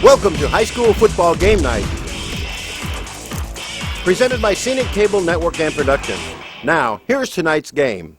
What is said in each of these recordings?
Welcome to High School Football Game Night, presented by Scenic Cable Network and Production. Now, here's tonight's game.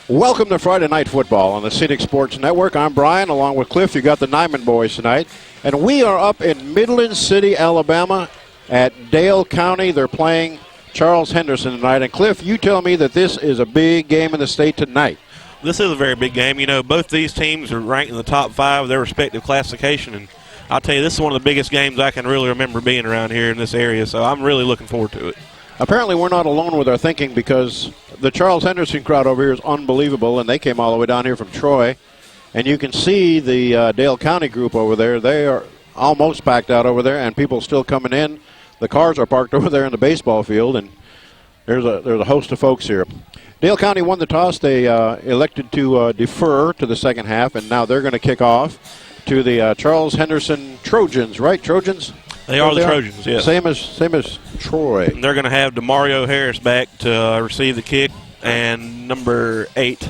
Welcome to Friday Night Football on the Scenic Sports Network. I'm Brian, along with Cliff. You got the Nyman boys tonight. And we are up in Midland City, Alabama at Dale County. They're playing Charles Henderson tonight. And Cliff, you tell me that this is a big game in the state tonight. This is a very big game. You know, both these teams are ranked in the top 5 of their respective classification. And I'll tell you, this is one of the biggest games I can really remember being around here in this area. So I'm really looking forward to it. Apparently we're not alone with our thinking, because the Charles Henderson crowd over here is unbelievable, and they came all the way down here from Troy. And you can see the Dale County group over there. They are almost packed out over there, and people still coming in. The cars are parked over there in the baseball field, and there's a host of folks here. Dale County won the toss. They elected to defer to the second half, and now they're going to kick off to the Charles Henderson Trojans, right? Trojans? They are the Trojans, yes. Same as Troy. And they're going to have DeMario Harris back to receive the kick, and number 8,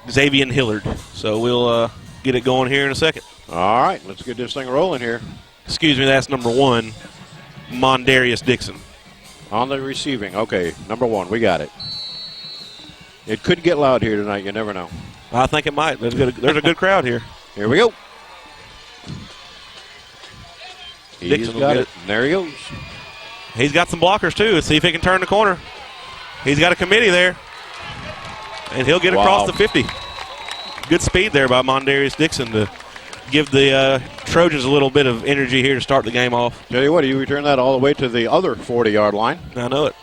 Xavier Hillard. So we'll get it going here in a second. All right, let's get this thing rolling here. Excuse me, that's number 1, Mondarius Dixon. On the receiving. Okay, number 1, we got it. It could get loud here tonight. You never know. I think it might. There's a good crowd here. Here we go. Dixon He's got it. And there he goes. He's got some blockers, too. Let's see if he can turn the corner. He's got a committee there. And he'll get across the 50. Good speed there by Mondarius Dixon to give the Trojans a little bit of energy here to start the game off. Tell you what, you return that all the way to the other 40-yard line. I know it.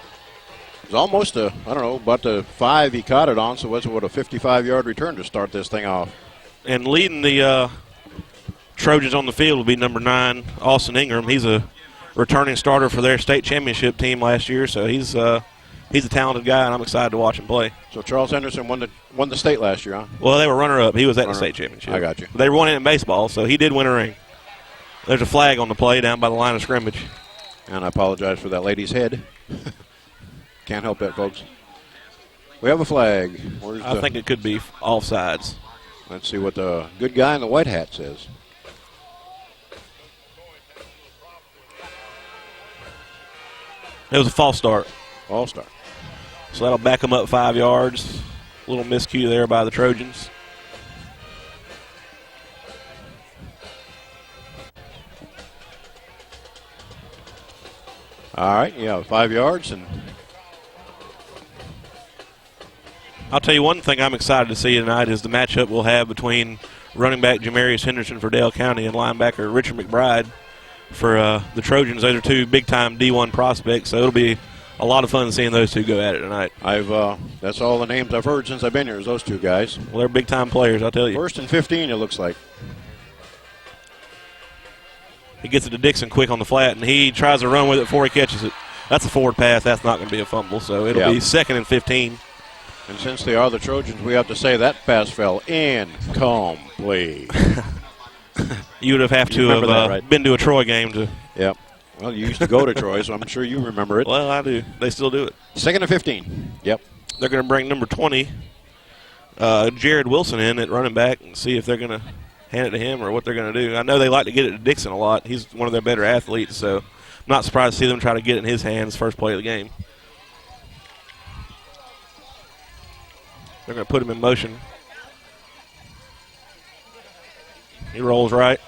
It's almost about the 5 he caught it on, so what's a 55-yard return to start this thing off. And leading the Trojans on the field will be number 9, Austin Ingram. He's a returning starter for their state championship team last year, so he's a talented guy, and I'm excited to watch him play. So Charles Henderson won the state last year, huh? Well, they were runner-up. He was at the state championship. I got you. They won it in baseball, so he did win a ring. There's a flag on the play down by the line of scrimmage. And I apologize for that lady's head. Can't help that, folks. We have a flag. I think it could be offsides. Let's see what the good guy in the white hat says. It was a false start. False start. So that'll back them up 5 yards. A little miscue there by the Trojans. All right, 5 yards. And I'll tell you one thing I'm excited to see tonight is the matchup we'll have between running back Jamarius Henderson for Dale County and linebacker Richard McBride for the Trojans. Those are 2 big-time D1 prospects, so it'll be a lot of fun seeing those 2 go at it tonight. That's all the names I've heard since I've been here is those 2 guys. Well, they're big-time players, I'll tell you. 1st and 15, it looks like. He gets it to Dixon quick on the flat, and he tries to run with it before he catches it. That's a forward pass. That's not going to be a fumble, so it'll be 2nd and 15. And since they are the Trojans, we have to say that pass fell incomplete. You would have to have right? Been to a Troy game to. Yep. Well, you used to go to Troy, so I'm sure you remember it. Well, I do. They still do it. 2nd and 15. Yep. They're going to bring number 20, Jared Wilson, in at running back and see if they're going to hand it to him or what they're going to do. I know they like to get it to Dixon a lot. He's one of their better athletes, so I'm not surprised to see them try to get it in his hands first play of the game. They're going to put him in motion. He rolls right.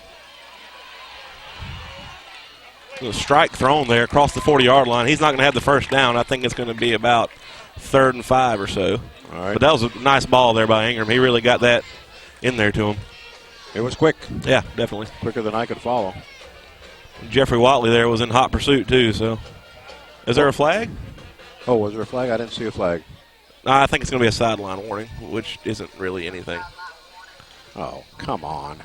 A strike thrown there across the 40-yard line. He's not going to have the first down. I think it's going to be about 3rd and 5 or so. All right. But that was a nice ball there by Ingram. He really got that in there to him. It was quick. Yeah, definitely. Quicker than I could follow. Jeffrey Watley there was in hot pursuit, too. So, is there a flag? Oh, was there a flag? I didn't see a flag. I think it's going to be a sideline warning, which isn't really anything. Oh, come on.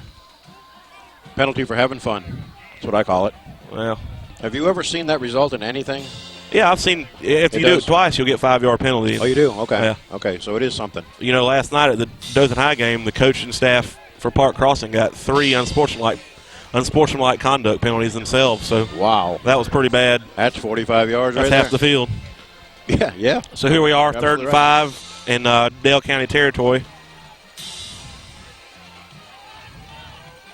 Penalty for having fun. That's what I call it. Well, have you ever seen that result in anything? Yeah, I've seen. If you do it twice, you'll get 5-yard penalty. Oh, you do? Okay. Yeah. Okay, so it is something. You know, last night at the Dothan High game, the coach and staff for Park Crossing got 3 unsportsmanlike conduct penalties themselves. So wow, that was pretty bad. That's 45 yards. That's right half the field. Yeah. So here we are, 3rd and 5 in Dale County territory.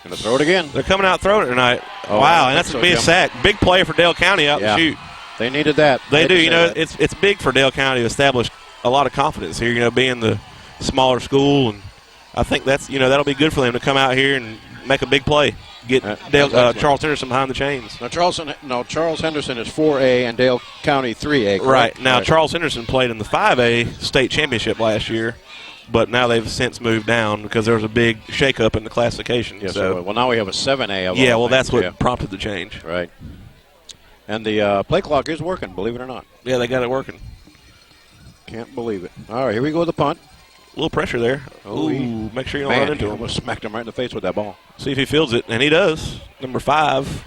Going to throw it again. They're coming out throwing it tonight. Oh, wow, and that's so, a big Jim. sack. Big play for Dale County out the shoot. They needed that. They do. It's big for Dale County to establish a lot of confidence here, being the smaller school. And I think that's, that'll be good for them to come out here and make a big play. Get Charles Henderson behind the chains. Now, Charles Henderson is 4A and Dale County 3A. Correct? Right. Now, Charles Henderson played in the 5A state championship last year, but now they've since moved down because there was a big shakeup in the classification. Yes, well, now we have a 7A. Yeah, well, that's what prompted the change. Right. And the play clock is working, believe it or not. Yeah, they got it working. Can't believe it. All right, here we go with the punt. A little pressure there. Ooh, make sure you don't run into him. Almost smacked him right in the face with that ball. See if he fields it, and he does. Number 5.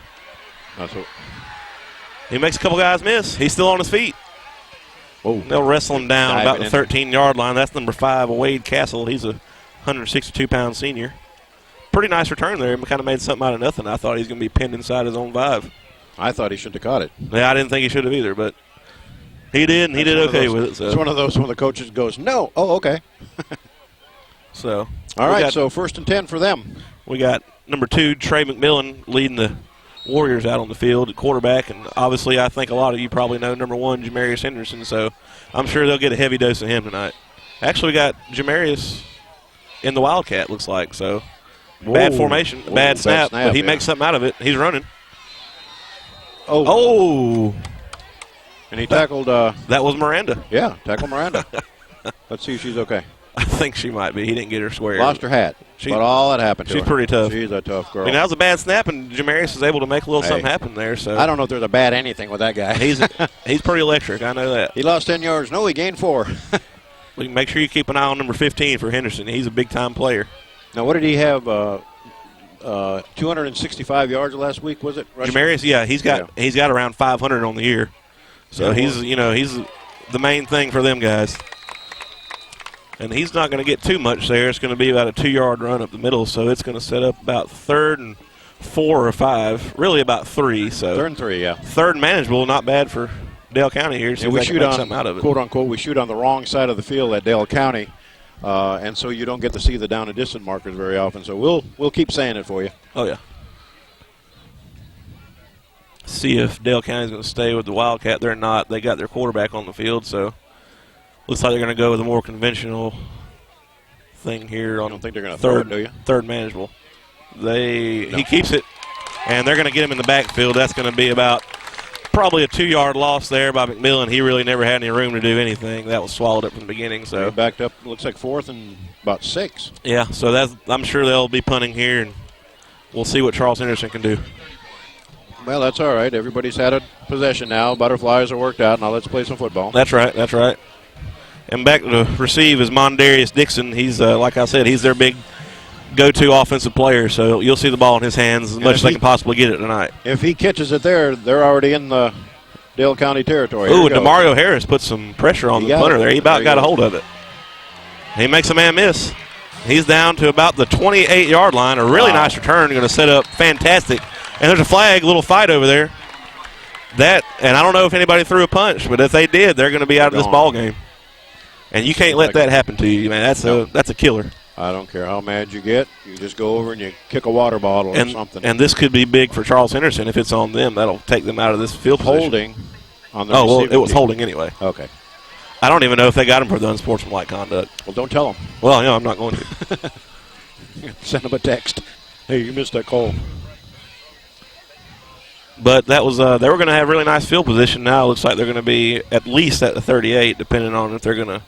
He makes a couple guys miss. He's still on his feet. Oh, they'll wrestle him down about the 13-yard line. That's number 5, Wade Castle. He's a 162-pound senior. Pretty nice return there. He kind of made something out of nothing. I thought he was going to be pinned inside his own 5. I thought he should have caught it. Yeah, I didn't think he should have either, but he did, and he did okay with it. So. It's one of those when the coach goes, no. Oh, okay. So, all right, so 1st and 10 for them. We got number 2, Trey McMillan, leading the Warriors out on the field at quarterback. And obviously, I think a lot of you probably know number 1, Jamarius Henderson. So I'm sure they'll get a heavy dose of him tonight. Actually, we got Jamarius in the Wildcat, looks like. So bad formation, bad snap, but he makes something out of it. He's running. Oh. And he tackled. That was Miranda. Yeah, tackled Miranda. Let's see if she's okay. I think she might be. He didn't get her square. Lost her hat. But all that happened to her. She's pretty tough. She's a tough girl. That was a bad snap, and Jamarius was able to make a little something happen there. So I don't know if there's a bad anything with that guy. He's pretty electric. I know that. He lost 10 yards. No, he gained 4. Make sure you keep an eye on number 15 for Henderson. He's a big-time player. Now, what did he have? 265 yards last week, was it? Rushing? Jamarius, yeah, he's got around 500 on the year. So he's the main thing for them guys. And he's not going to get too much there. It's going to be about a 2-yard run up the middle, so it's going to set up about 3rd and 4 or 5, really about 3. So 3rd and 3, yeah. 3rd and manageable, not bad for Dale County here. So we shoot on something out of it. Quote unquote, we shoot on the wrong side of the field at Dale County, and so you don't get to see the down and distant markers very often. So we'll keep saying it for you. Oh yeah. See if Dale County's going to stay with the Wildcat. They're not. They got their quarterback on the field, so. Looks like they're going to go with a more conventional thing here. I don't think they're going to throw it, do you? 3rd manageable. He keeps it, and they're going to get him in the backfield. That's going to be about probably a 2-yard loss there by McMillan. He really never had any room to do anything. That was swallowed up from the beginning. So he backed up. Looks like 4th and about 6. Yeah. So I'm sure they'll be punting here, and we'll see what Charles Henderson can do. Well, that's all right. Everybody's had a possession now. Butterflies are worked out. Now let's play some football. That's right. That's right. And back to receive is Mondarius Dixon. He's, like I said, he's their big go-to offensive player. So you'll see the ball in his hands as much as they can possibly get it tonight. If he catches it there, they're already in the Dale County territory. Ooh, and DeMario Harris put some pressure on the punter there. He about got a hold of it. He makes a man miss. He's down to about the 28-yard line. A really nice return. Going to set up fantastic. And there's a flag, little fight over there. And I don't know if anybody threw a punch, but if they did, they're going to be out of this ball game. And you can't let that happen to you, man. That's a killer. I don't care how mad you get. You just go over and you kick a water bottle or something. And this could be big for Charles Henderson. If it's on them, that'll take them out of this field position. Holding on the it was holding anyway. Okay. I don't even know if they got him for the unsportsmanlike conduct. Well, don't tell them. Well, I'm not going to. Send them a text. Hey, you missed that call. But that was they were going to have really nice field position. Now it looks like they're going to be at least at the 38, depending on if they're going to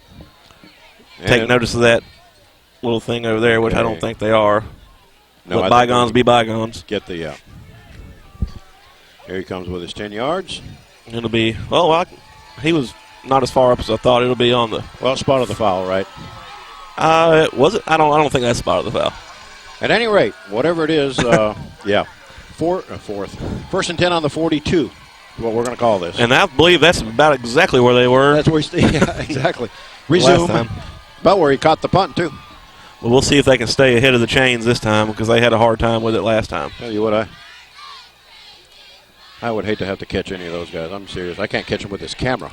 take notice of that little thing over there, which I don't think they are. No, let bygones be bygones. Get the Here he comes with his 10 yards. It'll be he was not as far up as I thought. It'll be on the spot of the foul, right? Was it? I don't think that's spot of the foul. At any rate, whatever it is, fourth. 1st and 10 on the 42 is what we're going to call this. And I believe that's about exactly where they were. That's where exactly. Resume. Last time. About where he caught the punt, too. Well, we'll see if they can stay ahead of the chains this time because they had a hard time with it last time. Tell you what, I would hate to have to catch any of those guys. I'm serious. I can't catch them with this camera.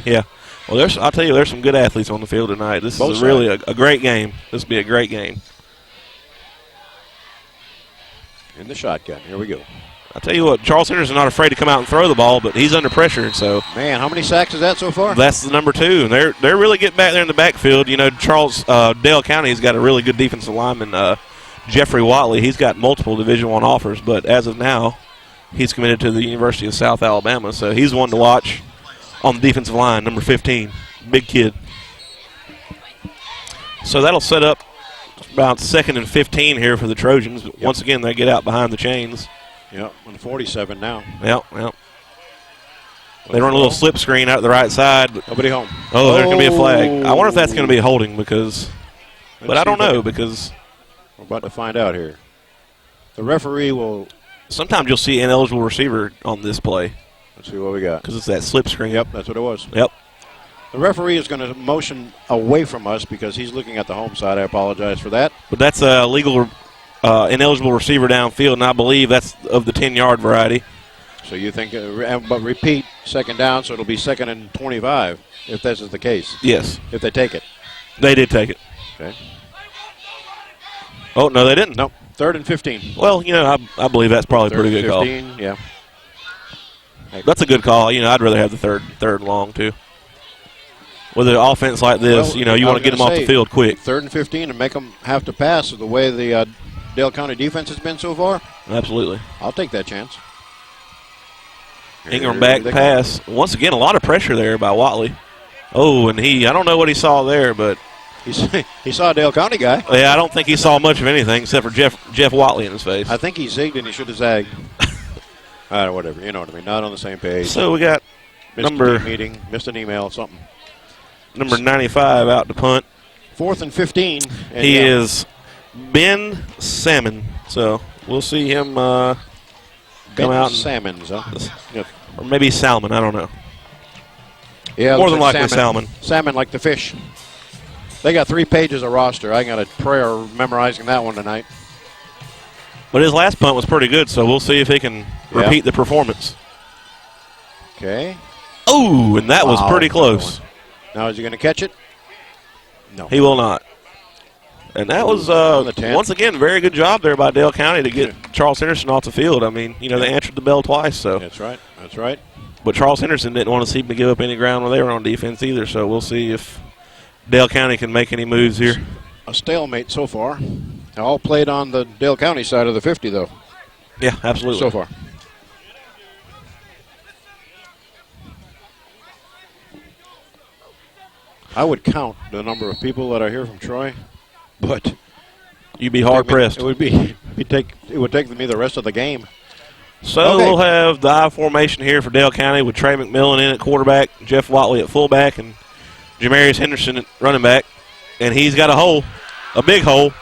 Yeah. Well, I'll tell you, there's some good athletes on the field tonight. This is really a great game. This will be a great game. in the shotgun. Here we go. I tell you what, Charles Henderson's not afraid to come out and throw the ball, but he's under pressure. So man, how many sacks is that so far? That's the number 2, and they're really getting back there in the backfield. You know, Dale County's got a really good defensive lineman, Jeffrey Watley. He's got multiple Division I offers, but as of now, he's committed to the University of South Alabama. So he's one to watch on the defensive line, number 15, big kid. So that'll set up about 2nd and 15 here for the Trojans. Yep. Once again, they get out behind the chains. Yep, on 47 now. Yep. They run a little slip screen out to the right side. Nobody home. Oh, there's going to be a flag. I wonder if that's going to be a holding but I don't know because we're about to find out here. The referee will. Sometimes you'll see ineligible receiver on this play. Let's see what we got. Because it's that slip screen. Yep, that's what it was. Yep. The referee is going to motion away from us because he's looking at the home side. I apologize for that. But that's a legal ineligible receiver downfield, and I believe that's of the 10-yard variety. So you think, but repeat, 2nd down, so it'll be 2nd and 25 if this is the case. Yes. If they take it. They did take it. Okay. Oh, no, they didn't. No, 3rd and 15. Well, you know, I believe that's probably a pretty good 15, call. Yeah. That's a good call. You know, I'd rather have the third long, too. With an offense like this, well, you know, you want to get them off the field quick. 3rd and 15 and make them have to pass the way the Dale County defense has been so far. Absolutely. I'll take that chance. Ingram back pass. Once again, a lot of pressure there by Watley. Oh, and I don't know what he saw there, but. He saw a Dale County guy. Yeah, I don't think he saw much of anything except for Jeff Watley in his face. I think he zigged and he should have zagged. Whatever, you know what I mean. Not on the same page. So we got missed a meeting, missed an email, something. Number 95 out to punt. 4th and 15. And he is Ben Salmon. So we'll see him come out. Salmons, huh? Yep. Or maybe Salmon, I don't know. Yeah, more than likely Salmon. Salmon like the fish. They got 3 pages of roster. I got a prayer memorizing that one tonight. But his last punt was pretty good, so we'll see if he can repeat the performance. Okay. Oh, and that was pretty close. Now is he going to catch it? No. He will not. And that was, once again, very good job there by Dale County to get Charles Henderson off the field. I mean, you know, they answered the bell twice. So That's right. That's right. But Charles Henderson didn't want to see him to give up any ground when they were on defense either, so we'll see if Dale County can make any moves here. A stalemate so far. All played on the Dale County side of the 50, though. Yeah, absolutely. So far. I would count the number of people that are here from Troy, but you'd be hard pressed. It would take me the rest of the game. So we'll have the I formation here for Dale County with Trey McMillan in at quarterback, Jeff Watley at fullback, and Jamarius Henderson at running back. And he's got a big hole.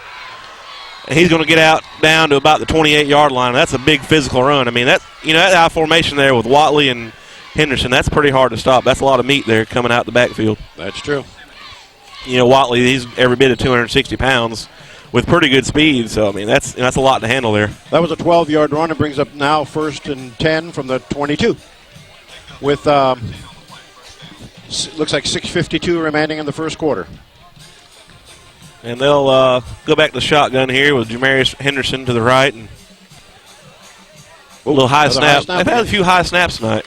And he's going to get out down to about the 28-yard line. That's a big physical run. I mean, that I formation there with Watley and Henderson, that's pretty hard to stop. That's a lot of meat there coming out the backfield. That's true. You know, Watley, he's every bit of 260 pounds with pretty good speed. So, I mean, that's a lot to handle there. That was a 12-yard run. It brings up now 1st and 10 from the 22 with looks like 6:52 remaining in the first quarter. And they'll go back to the shotgun here with Jamarius Henderson to the right. And a little high snap. They've had a few high snaps tonight.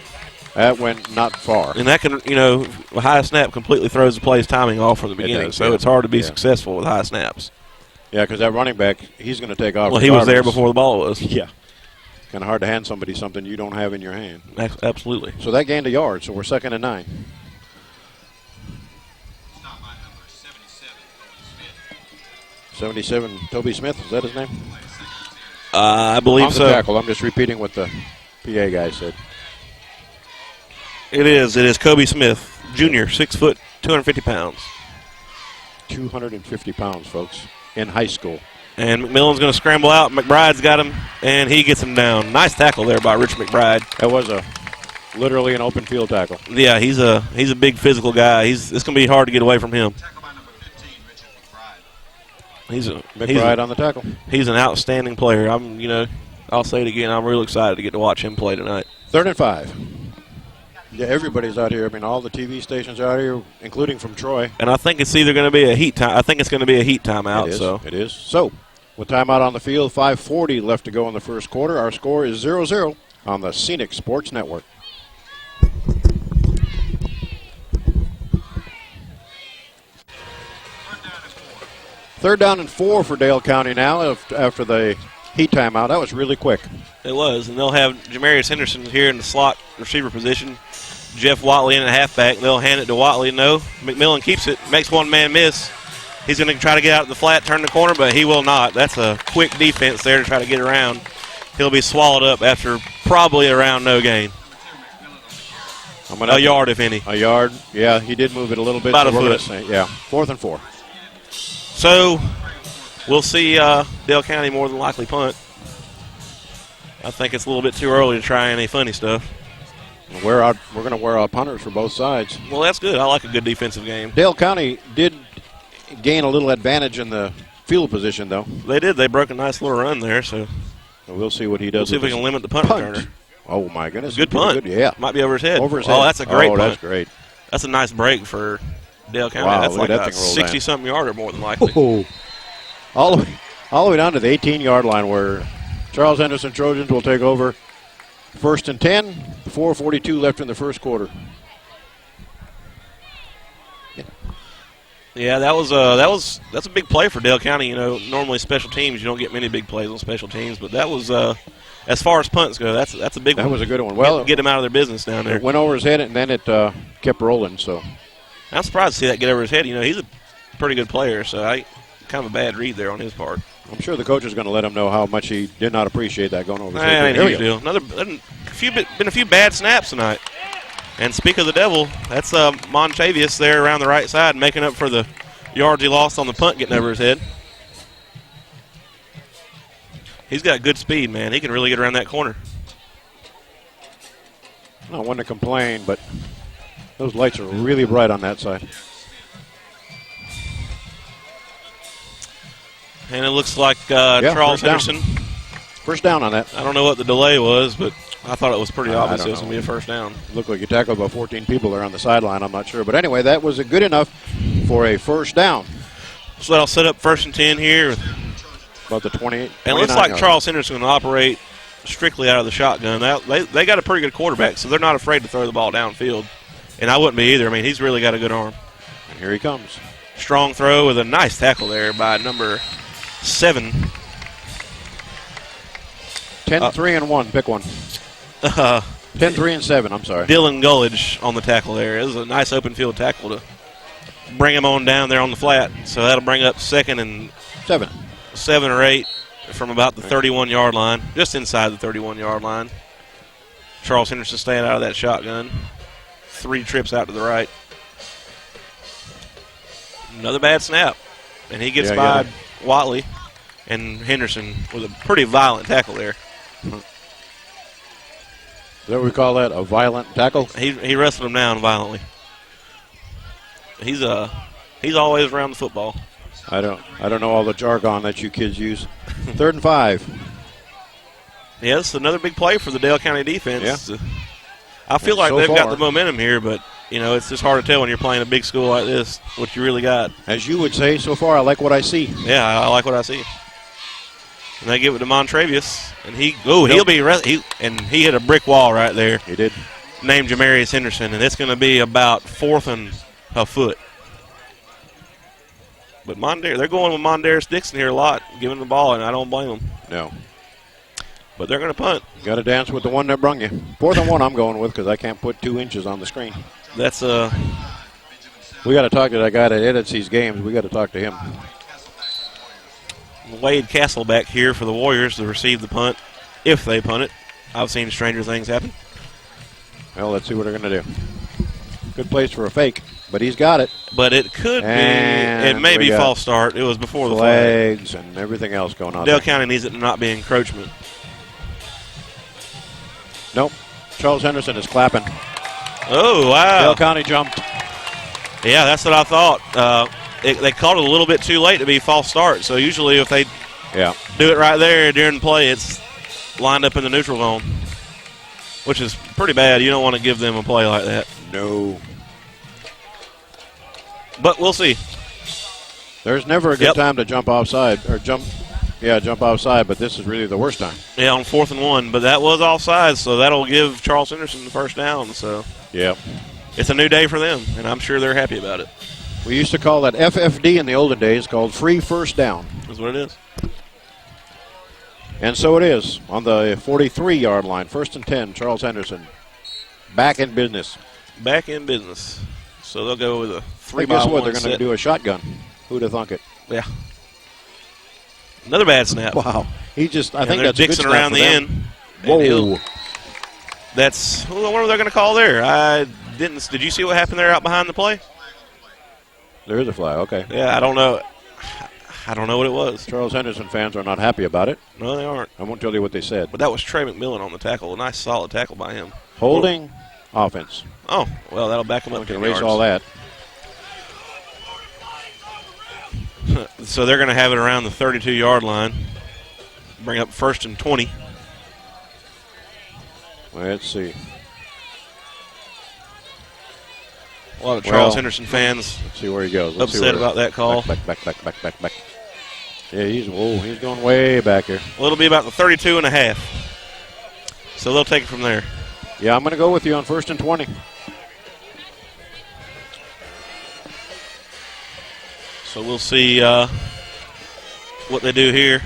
That went not far. And that can, a high snap completely throws the play's timing off from the beginning. So it's hard to be successful with high snaps. Yeah, because that running back, he's going to take off. Well, he was there before the ball was. Yeah. Kind of hard to hand somebody something you don't have in your hand. Absolutely. So that gained a yard, so we're 2nd and 9. 77, Toby Smith, is that his name? I believe so. On the tackle, I'm just repeating what the PA guy said. It is Kobe Smith, Jr., 6 foot, 250 pounds. 250 pounds, folks, in high school. And McMillan's going to scramble out. McBride's got him, and he gets him down. Nice tackle there by Rich McBride. That was literally an open field tackle. Yeah, he's a big physical guy. It's going to be hard to get away from him. McBride on the tackle. He's an outstanding player. I'll say it again. I'm real excited to get to watch him play tonight. 3rd and 5. Yeah, everybody's out here. I mean, all the TV stations are out here, including from Troy. And I think it's either going to be a heat time. I think it's going to be a heat timeout. It is. So With timeout on the field, 5:40 left to go in the first quarter. Our score is 0-0 on the Scenic Sports Network. Third down and 4 for Dale County now after the heat timeout. That was really quick. It was, and they'll have Jamarius Henderson here in the slot receiver position. Jeff Watley in at halfback. They'll hand it to Watley. No, McMillan keeps it, makes one man miss. He's going to try to get out of the flat, turn the corner, but he will not. That's a quick defense there to try to get around. He'll be swallowed up after probably around no gain. A yard, if any. A yard. Yeah, he did move it a little bit. About a foot. Yeah, 4th and 4. So we'll see Dale County more than likely punt. I think it's a little bit too early to try any funny stuff. We're going to wear out punters for both sides. Well, that's good. I like a good defensive game. Dale County did gain a little advantage in the field position, though. They did. They broke a nice little run there, so we'll see what he does. We'll see if we can limit the punt returner. Oh, my goodness. Good punt. Good, yeah. Might be over his head. Over his head. Oh, that's a great punt. That's great. That's a nice break for Dale County. Wow, that's like that a 60-something yarder more than likely. Oh. All the way down to the 18-yard line where Charles Henderson Trojans will take over. 1st and 10, 4:42 left in the first quarter. Yeah, that's a big play for Dale County. You know, normally special teams, you don't get many big plays on special teams, but that was as far as punts go, that's a big one. That was a good one. Well, get them out of their business down there. It went over his head and then it kept rolling. So I'm surprised to see that get over his head. You know, he's a pretty good player, so kind of a bad read there on his part. I'm sure the coach is going to let him know how much he did not appreciate that going over his head. There huge deal. Been a few bad snaps tonight. And speak of the devil, that's Montavious there around the right side making up for the yards he lost on the punt getting over his head. He's got good speed, man. He can really get around that corner. Not one to complain, but those lights are really bright on that side. And it looks like Charles Henderson. First down on that. I don't know what the delay was, but I thought it was pretty obvious it was going to be a first down. Looked like you tackled about 14 people there on the sideline. I'm not sure. But anyway, that was good enough for a first down. So that'll set up 1st and 10 here. About the 28. And it looks like Charles Henderson going to operate strictly out of the shotgun. They got a pretty good quarterback, so they're not afraid to throw the ball downfield. And I wouldn't be either. I mean, he's really got a good arm. And here he comes. Strong throw with a nice tackle there by number 7. 10-3-1. Pick one. 10-3-7. I'm sorry. Dylan Gullidge on the tackle there. It was a nice open field tackle to bring him on down there on the flat. So that'll bring up 2nd and 7 or 8 from about the 31-yard line, just inside the 31-yard line. Charles Henderson staying out of that shotgun. 3 trips out to the right. Another bad snap. And he gets by Watley and Henderson with a pretty violent tackle there. Is that what we call that, a violent tackle? He wrestled him down violently. He's always around the football. I don't know all the jargon that you kids use. 3rd and 5. Yes, another big play for the Dale County defense. Yeah. I feel like they've got the momentum here, but you know it's just hard to tell when you're playing a big school like this what you really got. As you would say, so far I like what I see. Yeah, I like what I see. And they give it to Montravius, and he'll be and he hit a brick wall right there. He did. Named Jamarius Henderson, and it's going to be about 4th and a foot. But they're going with Mondaris Dixon here a lot, giving the ball, and I don't blame them. No. But they're going to punt. Got to dance with the one that brung you. 4th and 1 I'm going with because I can't put 2 inches on the screen. That's we got to talk to that guy that edits these games. We got to talk to him. Wade Castleback here for the Warriors to receive the punt, if they punt it. I've seen stranger things happen. Well, let's see what they're going to do. Good place for a fake, but he's got it. But it could be, it may be false start. It was before the flags and everything else going on. Dale County needs it to not be encroachment. Nope. Charles Henderson is clapping. Oh, wow. Dale County jumped. Yeah, that's what I thought. They called it a little bit too late to be false start. So usually if they do it right there during play, it's lined up in the neutral zone, which is pretty bad. You don't want to give them a play like that. No. But we'll see. There's never a good time to jump offside or jump Yeah, jump offside, but this is really the worst time. Yeah, on 4th and 1, but that was offside, so that'll give Charles Henderson the first down. So yeah, it's a new day for them, and I'm sure they're happy about it. We used to call that FFD in the olden days, called free first down. That's what it is. And so it is on the 43-yard line. 1st and 10, Charles Henderson. Back in business. Back in business. So they'll go with a 3-by-1 guess what? They're going to set. do a shotgun. Who'd have thunk it? Yeah. Another bad snap. Wow. I think that's Dixon a good around the snap end. Whoa. That's what are they going to call there? Did you see what happened there out behind the play? There is a flag. Okay. Yeah, I don't know. I don't know what it was. Charles Henderson fans are not happy about it. No, they aren't. I won't tell you what they said. But that was Trey McMillan on the tackle. A nice, solid tackle by him. Holding offense. Oh, well, that'll back him up. We can erase all that. So they're going to have it around the 32-yard line. Bring up 1st and 20. Let's see. A lot of Charles Henderson fans. Let's see where he goes. Upset about that call. Back. Yeah, he's going way back here. Well, it'll be about the 32 and a half. So they'll take it from there. Yeah, I'm going to go with you on 1st and 20. So we'll see what they do here.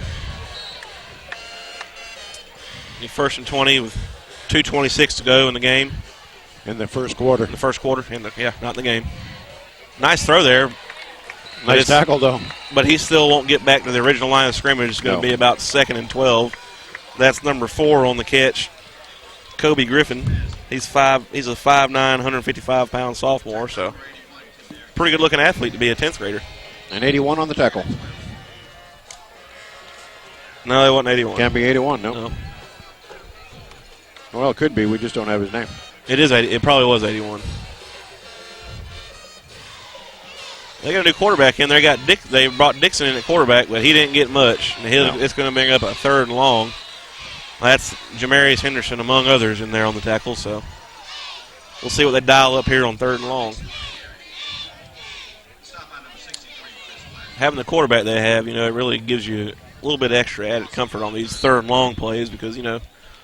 1st and 20 with 2:26 to go in the game. In the first quarter. In the first quarter. Not in the game. Nice throw there. Nice tackle, though. But he still won't get back to the original line of scrimmage. It's going to be about 2nd and 12. That's number 4 on the catch, Kobe Griffin. He's a 5'9", 155-pound sophomore, so pretty good-looking athlete to be a 10th grader. And 81 on the tackle. No, it wasn't 81. Can't be 81, no. No. Well, it could be. We just don't have his name. It is. It probably was 81. They got a new quarterback in there. They brought Dixon in at quarterback, but he didn't get much. And it's going to bring up a 3rd and long. That's Jamarius Henderson, among others, in there on the tackle. So we'll see what they dial up here on 3rd and long. Having the quarterback they have, it really gives you a little bit extra added comfort on these 3rd and long plays because, a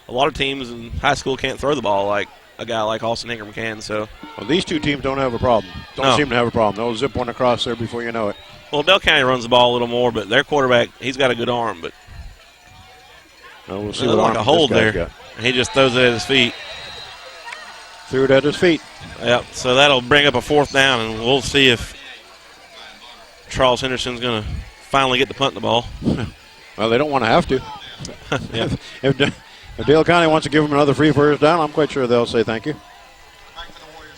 lot of teams in high school can't throw the ball like a guy like Austin Ingram can. So, well, these two teams don't have a problem. Don't seem to have a problem. They'll zip one across there before you know it. Well, Dale County runs the ball a little more, but their quarterback, he's got a good arm. But we'll see what like a hold there. Got. He just throws it at his feet. Threw it at his feet. Yep. So that'll bring up a 4th down, and we'll see if Charles Henderson's going to finally get to punt the ball. Well, they don't want to have to. Yeah. If Dale County wants to give them another free first down, I'm quite sure they'll say thank you.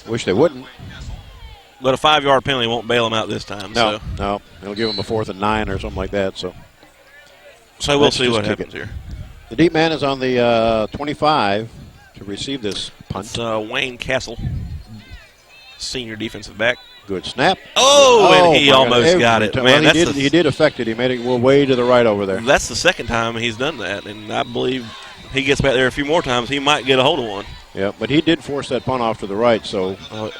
Wish they wouldn't. But a 5-yard penalty won't bail them out this time. No. They'll give them a 4th and 9 or something like that. So we'll see what happens here. The deep man is on the 25 to receive this punt. It's Wayne Castle, senior defensive back. Good snap. And he almost got it. Man, he did affect it. He made it go way to the right over there. That's the 2nd time he's done that, and I believe he gets back there a few more times, he might get a hold of one. Yeah, but he did force that punt off to the right. So,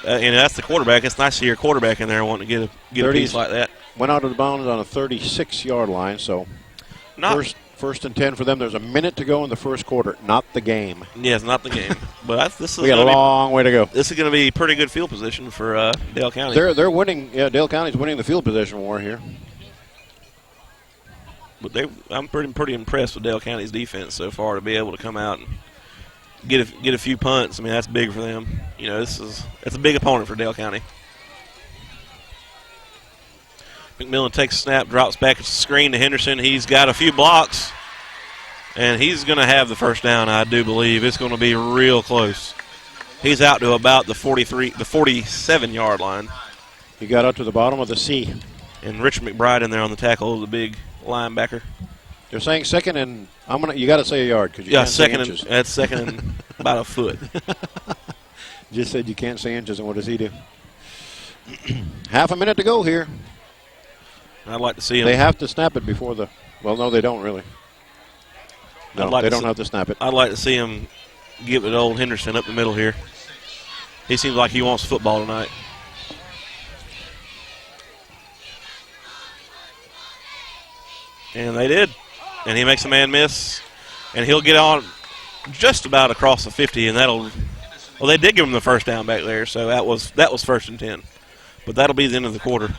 and that's the quarterback. It's nice to see your quarterback in there wanting to get a piece like that. Went out of the bounds on a 36-yard line. So, first and 10 for them. There's a minute to go in the first quarter, not the game. Yes, not the game. But we got a long way to go. This is going to be pretty good field position for Dale County. They're winning. Yeah, Dale County's winning the field position war here. But I'm pretty impressed with Dale County's defense so far to be able to come out and get a few punts. I mean, that's big for them. It's a big opponent for Dale County. McMillan takes a snap, drops back at the screen to Henderson. He's got a few blocks, and he's going to have the first down, I do believe. It's going to be real close. He's out to about the 47-yard line. He got up to the bottom of the C. And Richard McBride in there on the tackle, the big linebacker. They're saying 2nd and you got to say a yard because you can't say inches. That's 2nd and about a foot. Just said you can't say inches, and what does he do? Half a minute to go here. I'd like to see him. They have to snap it before the. Well, no, they don't really. No, they don't have to snap it. I'd like to see him give it to old Henderson up the middle here. He seems like he wants football tonight. And they did. and he makes a man miss, and he'll get on just about across the 50, and that'll. Well, they did give him the first down back there, so that was 1st and 10. But that'll be the end of the quarter.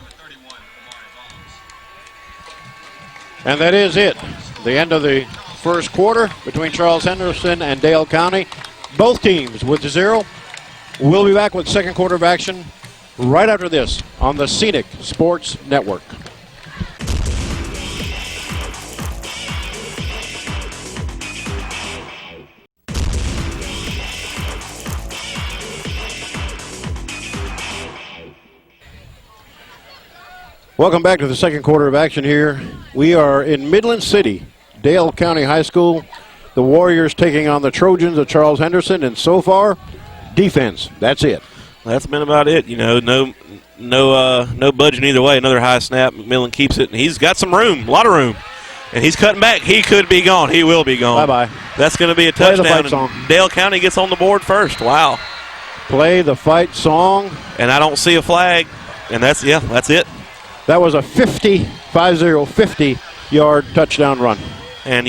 And that is it. The end of the first quarter between Charles Henderson and Dale County. Both teams with 0. We'll be back with second quarter of action right after this on the Scenic Sports Network. Welcome back to the second quarter of action here. We are in Midland City, Dale County High School. The Warriors taking on the Trojans of Charles Henderson, and so far, defense. That's it. That's been about it. No budging either way. Another high snap. McMillan keeps it, and he's got some room, a lot of room. And he's cutting back. He could be gone. He will be gone. Bye-bye. That's going to be a Play the touchdown. fight song. And Dale County gets on the board first. Wow. Play the fight song. And I don't see a flag. And that's it. That was a 50-yard touchdown run. And,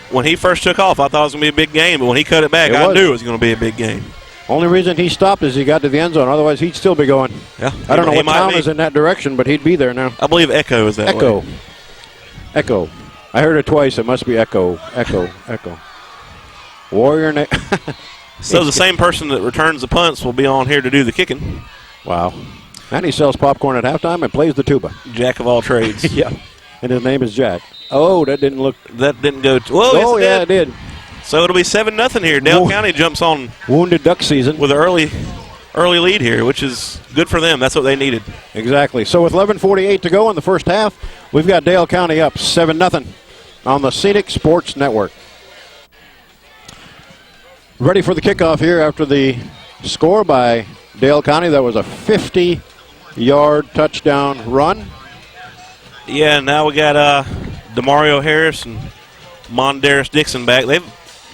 when he first took off, I thought it was going to be a big game. But when he cut it back, I knew it was going to be a big game. Only reason he stopped is he got to the end zone. Otherwise, he'd still be going. Yeah. I don't know what town is in that direction, but he'd be there now. I believe Echo is that way. Echo. I heard it twice. It must be Echo. Warrior. So the same person that returns the punts will be on here to do the kicking. Wow. And he sells popcorn at halftime and plays the tuba. Jack of all trades. Yeah. And his name is Jack. Oh, that didn't look. That didn't go. Whoa, yes, it did. So it'll be 7-0 here. Dale County jumps on. Wounded duck season. With an early lead here, which is good for them. That's what they needed. Exactly. So with 11:48 to go in the first half, we've got Dale County up 7-0 on the Scenic Sports Network. Ready for the kickoff here after the score by Dale County. That was a 50-yard touchdown run. Yeah, now we got DeMario Harris and Mondaris Dixon back.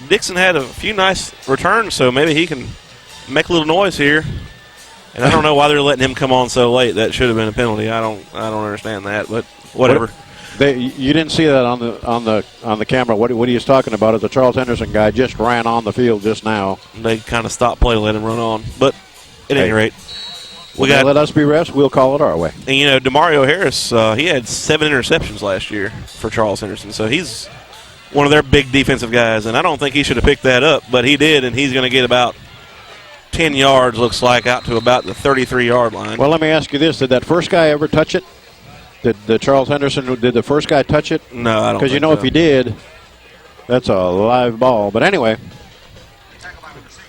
Dixon had a few nice returns, so maybe he can make a little noise here. And I don't know why they're letting him come on so late. That should have been a penalty. I don't understand that, but whatever. You didn't see that on the camera. What he was talking about is the Charles Henderson guy just ran on the field just now. They kind of stopped play to let him run on. But at any rate, we got let us be refs. We'll call it our way. And DeMario Harris, he had 7 interceptions last year for Charles Henderson, so he's one of their big defensive guys. And I don't think he should have picked that up, but he did, and he's going to get about 10 yards, looks like, out to about the 33-yard line. Well, let me ask you this: did that first guy ever touch it? Did the Charles Henderson? Did the first guy touch it? No, I don't. Because if he did, that's a live ball. But anyway,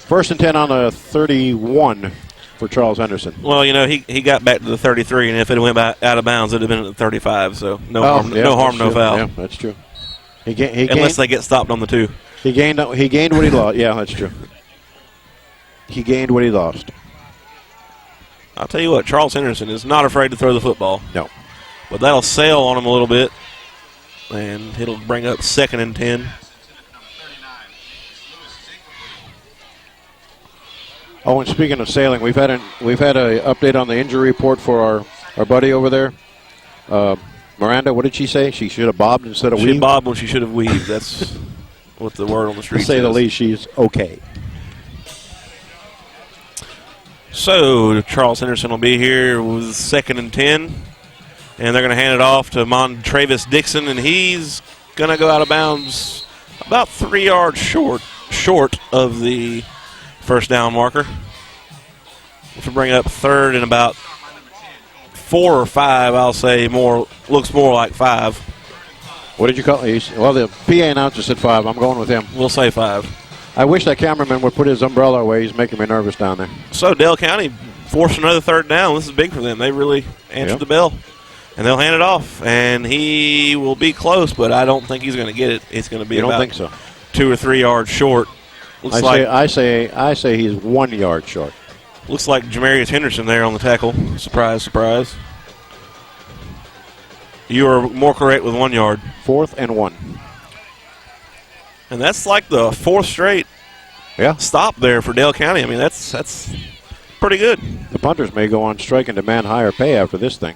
1st and 10 on the 31 for Charles Henderson. Well, he got back to the 33, and if it went out of bounds, it would have been at the 35. So no harm, no foul. Yeah, that's true. Unless they get stopped on the 2. He gained what he lost. Yeah, that's true. He gained what he lost. I'll tell you what, Charles Henderson is not afraid to throw the football. No. But that'll sail on him a little bit, and it'll bring up 2nd and 10. Oh, and speaking of sailing, we've had a update on the injury report for our buddy over there. Miranda, what did she say? She should have bobbed instead of weaved? She bobbed when she should have weaved. That's what the word on the street says. To say the least, she's okay. So Charles Henderson will be here with 2nd and 10, and they're going to hand it off to Travis Dixon, and he's going to go out of bounds about 3 yards short of the first down marker, which will bring up 3rd and about 4 or 5. I'll say looks more like 5. What did you call it? Well, the PA announcer said 5. I'm going with him. We'll say 5. I wish that cameraman would put his umbrella away. He's making me nervous down there. So Dale County forced another 3rd down. This is big for them. They really answered the bell. And they'll hand it off. And he will be close, but I don't think he's going to get it. It's going to be about 2 or 3 yards short. I say he's 1 yard short. Looks like Jamarius Henderson there on the tackle. Surprise, surprise. You are more correct with 1 yard. 4th and 1. And that's like the 4th straight stop there for Dale County. I mean, that's pretty good. The punters may go on strike and demand higher pay after this thing.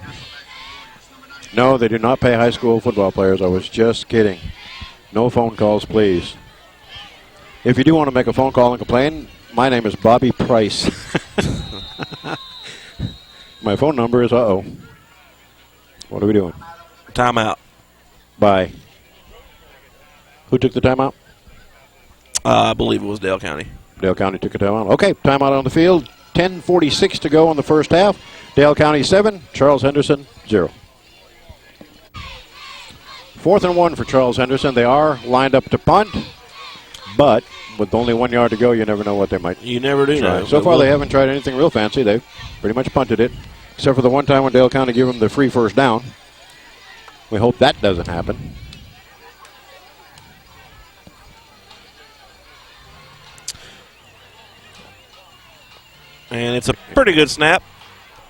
No, they do not pay high school football players. I was just kidding. No phone calls, please. If you do want to make a phone call and complain, my name is Bobby Price. My phone number is What are we doing? Timeout. By. Who took the timeout? I believe it was Dale County. Dale County took a timeout. Okay, timeout on the field. 10:46 to go in the first half. Dale County 7, Charles Henderson 0. 4th and 1 for Charles Henderson. They are lined up to punt, but with only 1 yard to go, you never know what they might You never do try. know. So far, they haven't tried anything real fancy. They've pretty much punted it, except for the one time when Dale County gave them the free first down. We hope that doesn't happen. And it's a pretty good snap.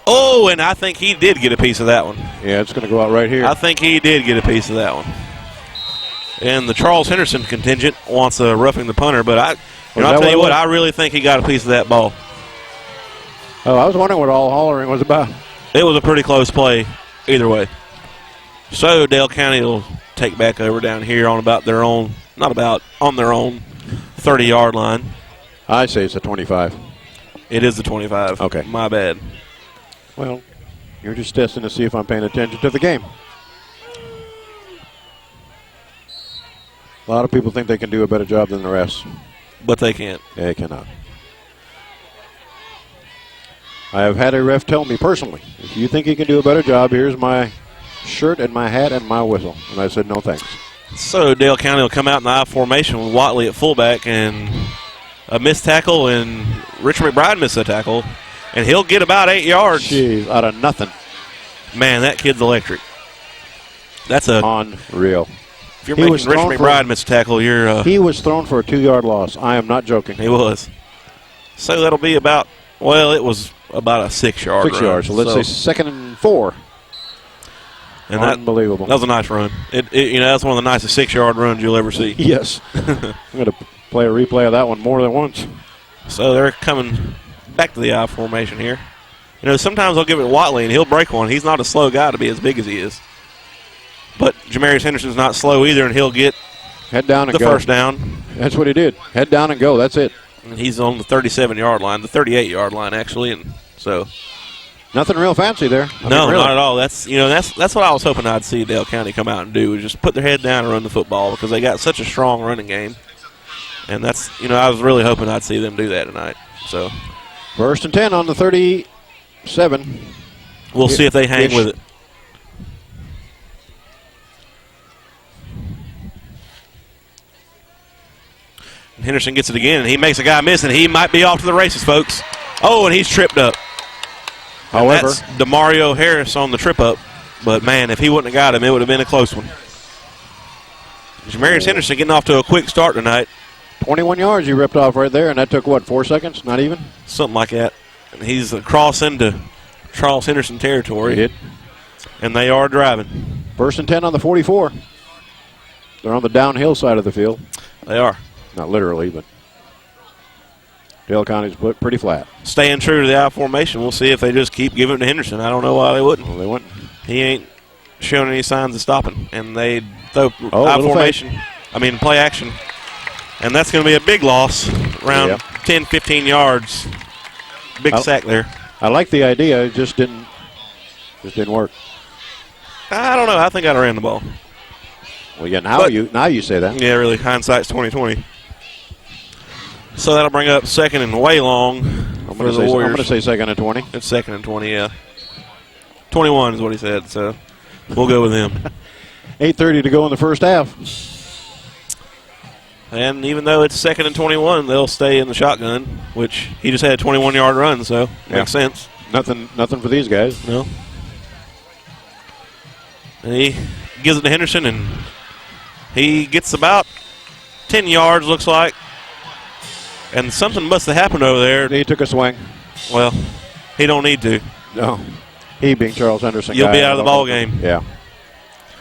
Oh, and I think he did get a piece of that one. Yeah, it's going to go out right here. I think he did get a piece of that one. And the Charles Henderson contingent wants a roughing the punter, but I'll tell you what, I really think he got a piece of that ball. Oh, I was wondering what all hollering was about. It was a pretty close play either way. So Dale County will take back over down here on about their own, on their own 30-yard line. I say it's a 25. It is the 25. Okay. My bad. Well, you're just testing to see if I'm paying attention to the game. A lot of people think they can do a better job than the rest. But they can't. They cannot. I have had a ref tell me personally, if you think you can do a better job, here's my shirt and my hat and my whistle. And I said, no thanks. So Dale County will come out in the I formation with Watley at fullback and a missed tackle, and Richard McBride missed a tackle, and he'll get about 8 yards. Jeez, out of nothing. Man, that kid's electric. That's unreal. If you're making Richard McBride miss a tackle, you're... he was thrown for a 2-yard loss. I am not joking. He was. So that'll be about, well, it was about a 6-yard run. 6 yards. So let's say 2nd and 4. And unbelievable. That was a nice run. That's one of the nicest 6-yard runs you'll ever see. Yes. I'm going to play a replay of that one more than once. So they're coming back to the I formation here. Sometimes they'll give it to Watley, and he'll break one. He's not a slow guy to be as big as he is. But Jamarius Henderson's not slow either, and he'll get head down and the go. First down. That's what he did. Head down and go. That's it. And he's on the 37-yard line, the 38-yard line, actually. And so nothing real fancy there. No, really. Not at all. That's what I was hoping I'd see Dale County come out and do, is just put their head down and run the football, because they got such a strong running game. And that's, I was really hoping I'd see them do that tonight. So 1st and 10 on the 37. We'll see if they hang with it. And Henderson gets it again, and he makes a guy miss, and he might be off to the races, folks. Oh, and he's tripped up. However, that's DeMario Harris on the trip up. But, man, if he wouldn't have got him, it would have been a close one. Jamarius Henderson getting off to a quick start tonight. 21 yards you ripped off right there, and that took, 4 seconds? Not even? Something like that. And he's across into Charles Henderson territory. He did. And they are driving. 1st and 10 on the 44. They're on the downhill side of the field. They are. Not literally, but Dale County's pretty flat. Staying true to the I formation. We'll see if they just keep giving it to Henderson. I don't know why they wouldn't. Well, they wouldn't. He ain't showing any signs of stopping. And they throw I formation. Play action. And that's going to be a big loss, around 10, 15 yards. Big sack there. I like the idea. It just didn't work. I don't know. I think I'd have ran the ball. Well, yeah. Now you say that. Yeah, really. Hindsight's 20/20. So that'll bring up 2nd and way long for the Warriors. I'm going to say 2nd and 20. It's 2nd and 20. Yeah. 21 is what he said. So we'll go with him. 8:30 to go in the first half. And even though it's 2nd and 21, they'll stay in the shotgun, which he just had a 21-yard run, so makes sense. Nothing for these guys. No. And he gives it to Henderson, and he gets about 10 yards, looks like. And something must have happened over there. He took a swing. Well, he don't need to. No. He being Charles Henderson. You'll be out of the ball game. Yeah.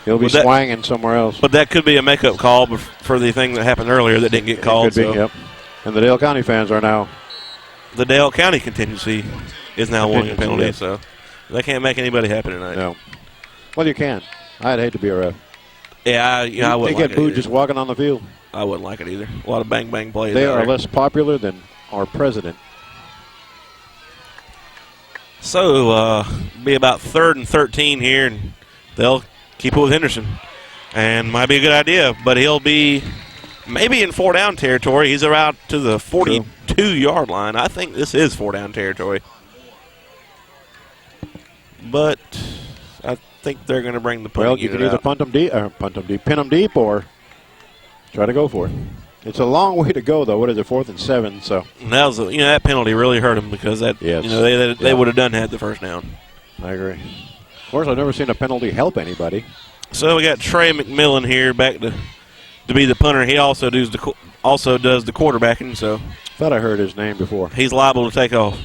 He'll be swinging somewhere else. But that could be a makeup call for the thing that happened earlier that didn't get called. It could be, yep. And the Dale County fans are now. The Dale County contingency is now wanting a penalty, so they can't make anybody happy tonight. No. Well, you can. I'd hate to be a ref. Yeah, I They wouldn't get like booed it just walking on the field. I wouldn't like it either. A lot of bang-bang plays. They out are there. less popular than our president. So, be about 3rd and 13 here, and they'll keep it with Henderson. And might be a good idea, but he'll be maybe in 4-down territory. He's around to the 42-yard line. I think this is 4-down territory. But I think they're going to bring the punting Well, you can unit either out. pin them deep, or try to go for it. It's a long way to go, though. What is it, 4th and 7? So And that was that penalty really hurt them because that they would have had the first down. I agree. Of course, I've never seen a penalty help anybody. So we got Trey McMillan here back to be the punter. He also does the quarterbacking. So Thought I heard his name before. he's liable to take off.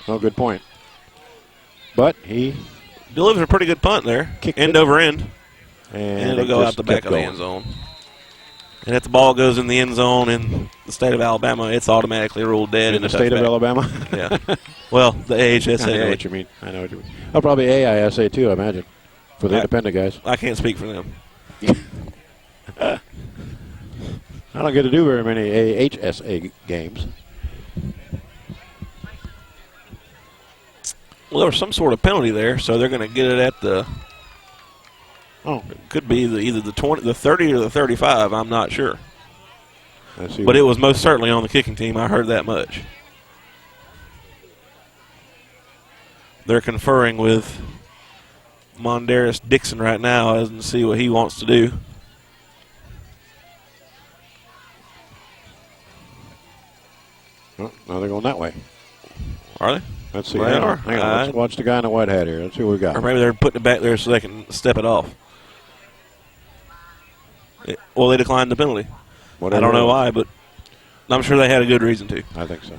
Oh, good point. But he Delivers a pretty good punt there, kicked end it. over end, and it'll it go out just the back kept of the going. end zone. And if the ball goes in the end zone in the state of Alabama, it's automatically ruled dead In the state of touchback. Alabama. Yeah. Well, the AHSA. I know what you mean. Oh, probably AISA too, I imagine, for the independent guys. I can't speak for them. I don't get to do very many AHSA games. Well, there was some sort of penalty there, so they're going to get it at the. Oh, It could be either the 30 or the 35. I'm not sure, I see. but it was most certainly on the kicking team. I heard that much. They're conferring with Mondaris Dixon right now as to see what he wants to do. Oh, now they're going that way. Are they? Let's see. They Hang are. on. Let's watch the guy in the white hat here. Let's see what we got. Or maybe they're putting it back there so they can step it off. Well, they declined the penalty. Whatever I don't know it was. why, but I'm sure they had a good reason to. I think so.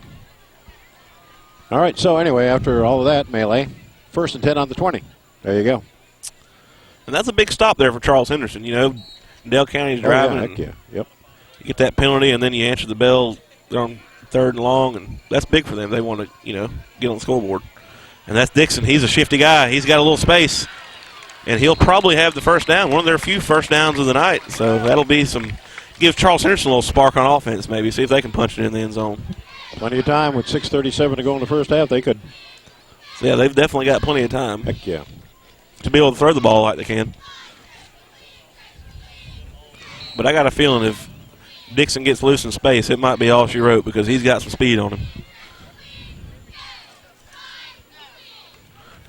All right, so anyway, after all of that melee, 1st and 10 on the 20. There you go. And that's a big stop there for Charles Henderson. Dale County's driving. Oh, yeah, and heck yeah. Yep. You get that penalty, and then you answer the bell. They're on 3rd and long, and that's big for them. They want to, get on the scoreboard. And that's Dixon. He's a shifty guy. He's got a little space, and he'll probably have the first down, one of their few first downs of the night. So that'll be give Charles Henderson a little spark on offense maybe, see if they can punch it in the end zone. Plenty of time with 6:37 to go in the first half. They could. So, yeah, they've definitely got plenty of time Heck yeah. to be able to throw the ball like they can. But I got a feeling if Dixon gets loose in space, it might be all she wrote because he's got some speed on him.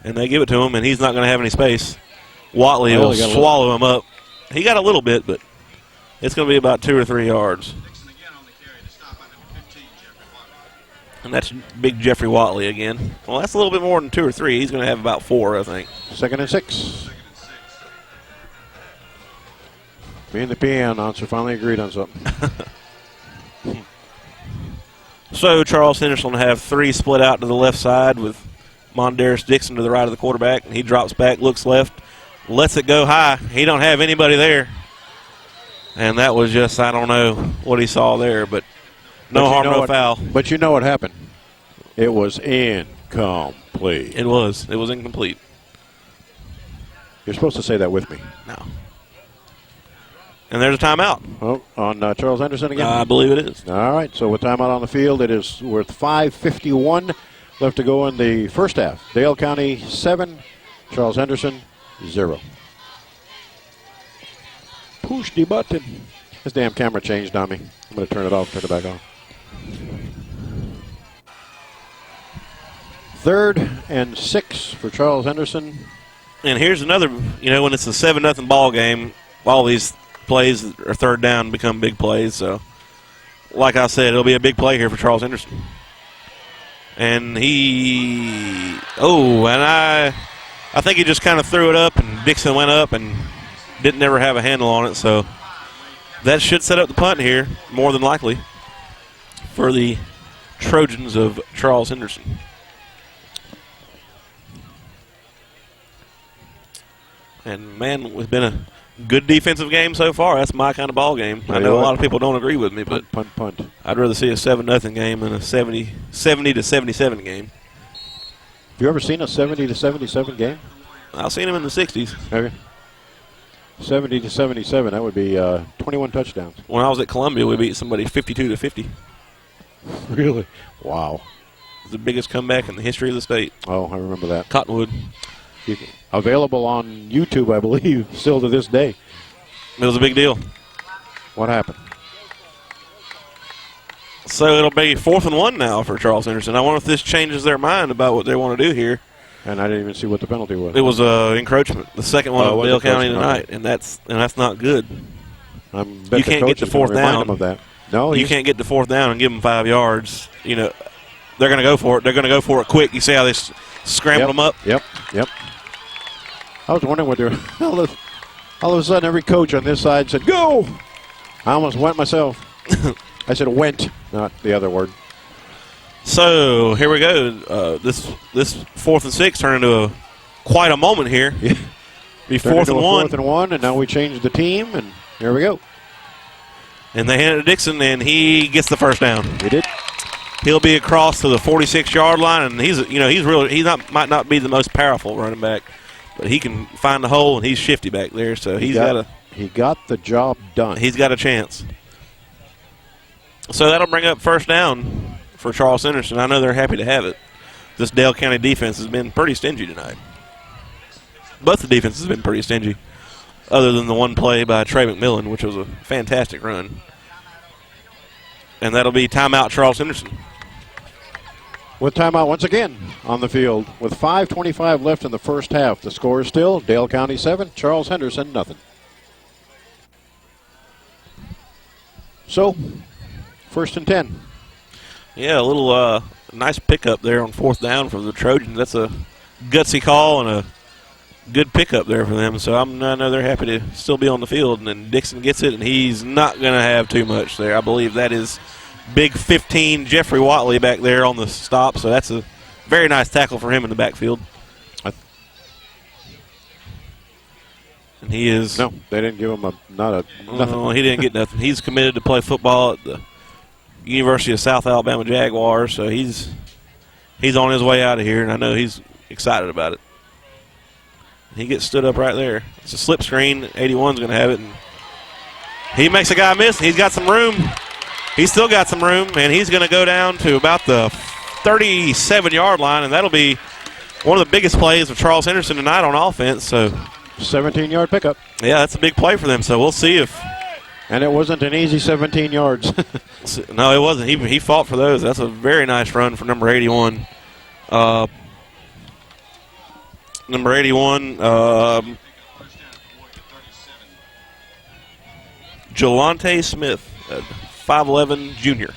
And they give it to him, and he's not going to have any space. Watley will swallow him up. He got a little bit, but it's going to be about 2 or 3 yards. And that's big Jeffrey Watley again. Well, that's a little bit more than 2 or 3. He's going to have about 4, I think. 2nd and 6. Me and the PA announcer finally agreed on something. So Charles Henderson will have 3 split out to the left side with Mondaris Dixon to the right of the quarterback. And he drops back, looks left, lets it go high. He don't have anybody there. And that was just, I don't know what he saw there, but no harm, no foul. But you know what happened. It was incomplete. It was incomplete. You're supposed to say that with me. No. And there's a timeout. Oh, on Charles Henderson again? I believe it is. All right, so with timeout on the field, it is worth 5:51 left to go in the first half. Dale County 7, Charles Henderson 0. Push the button. This damn camera changed on me. I'm going to turn it off, turn it back on. 3rd and 6 for Charles Henderson. And here's another, when it's a 7-0 ball game, all these plays are 3rd down become big plays. So, like I said, it'll be a big play here for Charles Henderson. And I think he just kind of threw it up, and Dixon went up and didn't ever have a handle on it. So that should set up the punt here, more than likely, for the Trojans of Charles Henderson. And, man, it's been a good defensive game so far. That's my kind of ball game. I know a lot of people don't agree with me, but punt. I'd rather see a 7-0 game than a 70-77 game. Have you ever seen a 70-77 game? I've seen them in the 60s. Have you? 70-77. That would be 21 touchdowns. When I was at Columbia, we beat somebody 52-50. Really? Wow. It's the biggest comeback in the history of the state. Oh, I remember that. Cottonwood. Available on YouTube, I believe, still to this day. It was a big deal. What happened? So it'll be 4th and 1 now for Charles Henderson. I wonder if this changes their mind about what they want to do here. And I didn't even see what the penalty was. It was encroachment, the second one of Dale County tonight, and that's not good. You can't get to 4th down. Of that. No, you can't get to 4th down and give them 5 yards. You know, they're going to go for it. They're going to go for it quick. You see how they scramble them up? Yep. I was wondering what they're. All of a sudden, every coach on this side said, "Go!" I almost went myself. I said went, not the other word. So here we go. This 4th and 6 turned into quite a moment here. Yeah. Be 4th and 1. 4th and 1, and now we changed the team, and here we go. And they hand it to Dixon, and he gets the first down. He did. He'll be across to the 46-yard line, and might not be the most powerful running back, but he can find the hole, and he's shifty back there. So he got the job done. He's got a chance. So that'll bring up first down for Charles Henderson. I know they're happy to have it. This Dale County defense has been pretty stingy tonight. Both the defenses have been pretty stingy, other than the one play by Trey McMillan, which was a fantastic run. And that'll be timeout Charles Henderson. With timeout once again on the field. With 5:25 left in the first half, the score is still Dale County 7, Charles Henderson nothing. So, 1st and 10. Yeah, a little nice pickup there on 4th down for the Trojans. That's a gutsy call and a good pickup there for them. So I know they're happy to still be on the field. And then Dixon gets it, and he's not going to have too much there. I believe that is big 15 Jeffrey Watley back there on the stop. So that's a very nice tackle for him in the backfield. And he is. No, they didn't give him nothing. No, he didn't get nothing. He's committed to play football at the University of South Alabama Jaguars, so he's on his way out of here, and I know he's excited about it. He gets stood up right there. It's a slip screen. 81's going to have it, and he makes a guy miss. He's got some room. He's still got some room, and he's going to go down to about the 37-yard line, and that'll be one of the biggest plays of Charles Henderson tonight on offense. So 17-yard pickup. Yeah, that's a big play for them, so we'll see if. And it wasn't an easy 17 yards. No, it wasn't. He fought for those. That's a very nice run for number 81. Number 81, Jelante Smith, 5'11" junior.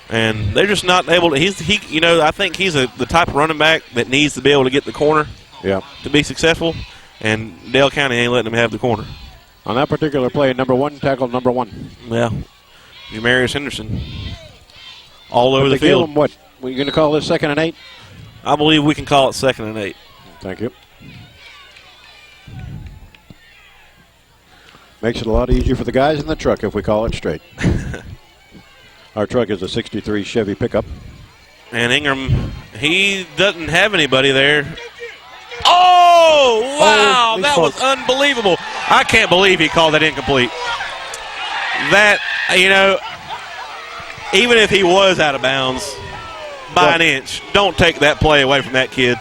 And they're just not able to. I think he's the type of running back that needs to be able to get the corner to be successful. And Dale County ain't letting him have the corner. On that particular play, number 1 tackled number 1. Yeah. Jamarius Henderson. All over the field. Gave him what? We're going to call this 2nd and 8? I believe we can call it 2nd and 8. Thank you. Makes it a lot easier for the guys in the truck if we call it straight. Our truck is a 63 Chevy pickup. And Ingram, he doesn't have anybody there. Oh, wow, that was unbelievable. I can't believe he called that incomplete. That, even if he was out of bounds by an inch, don't take that play away from that kid.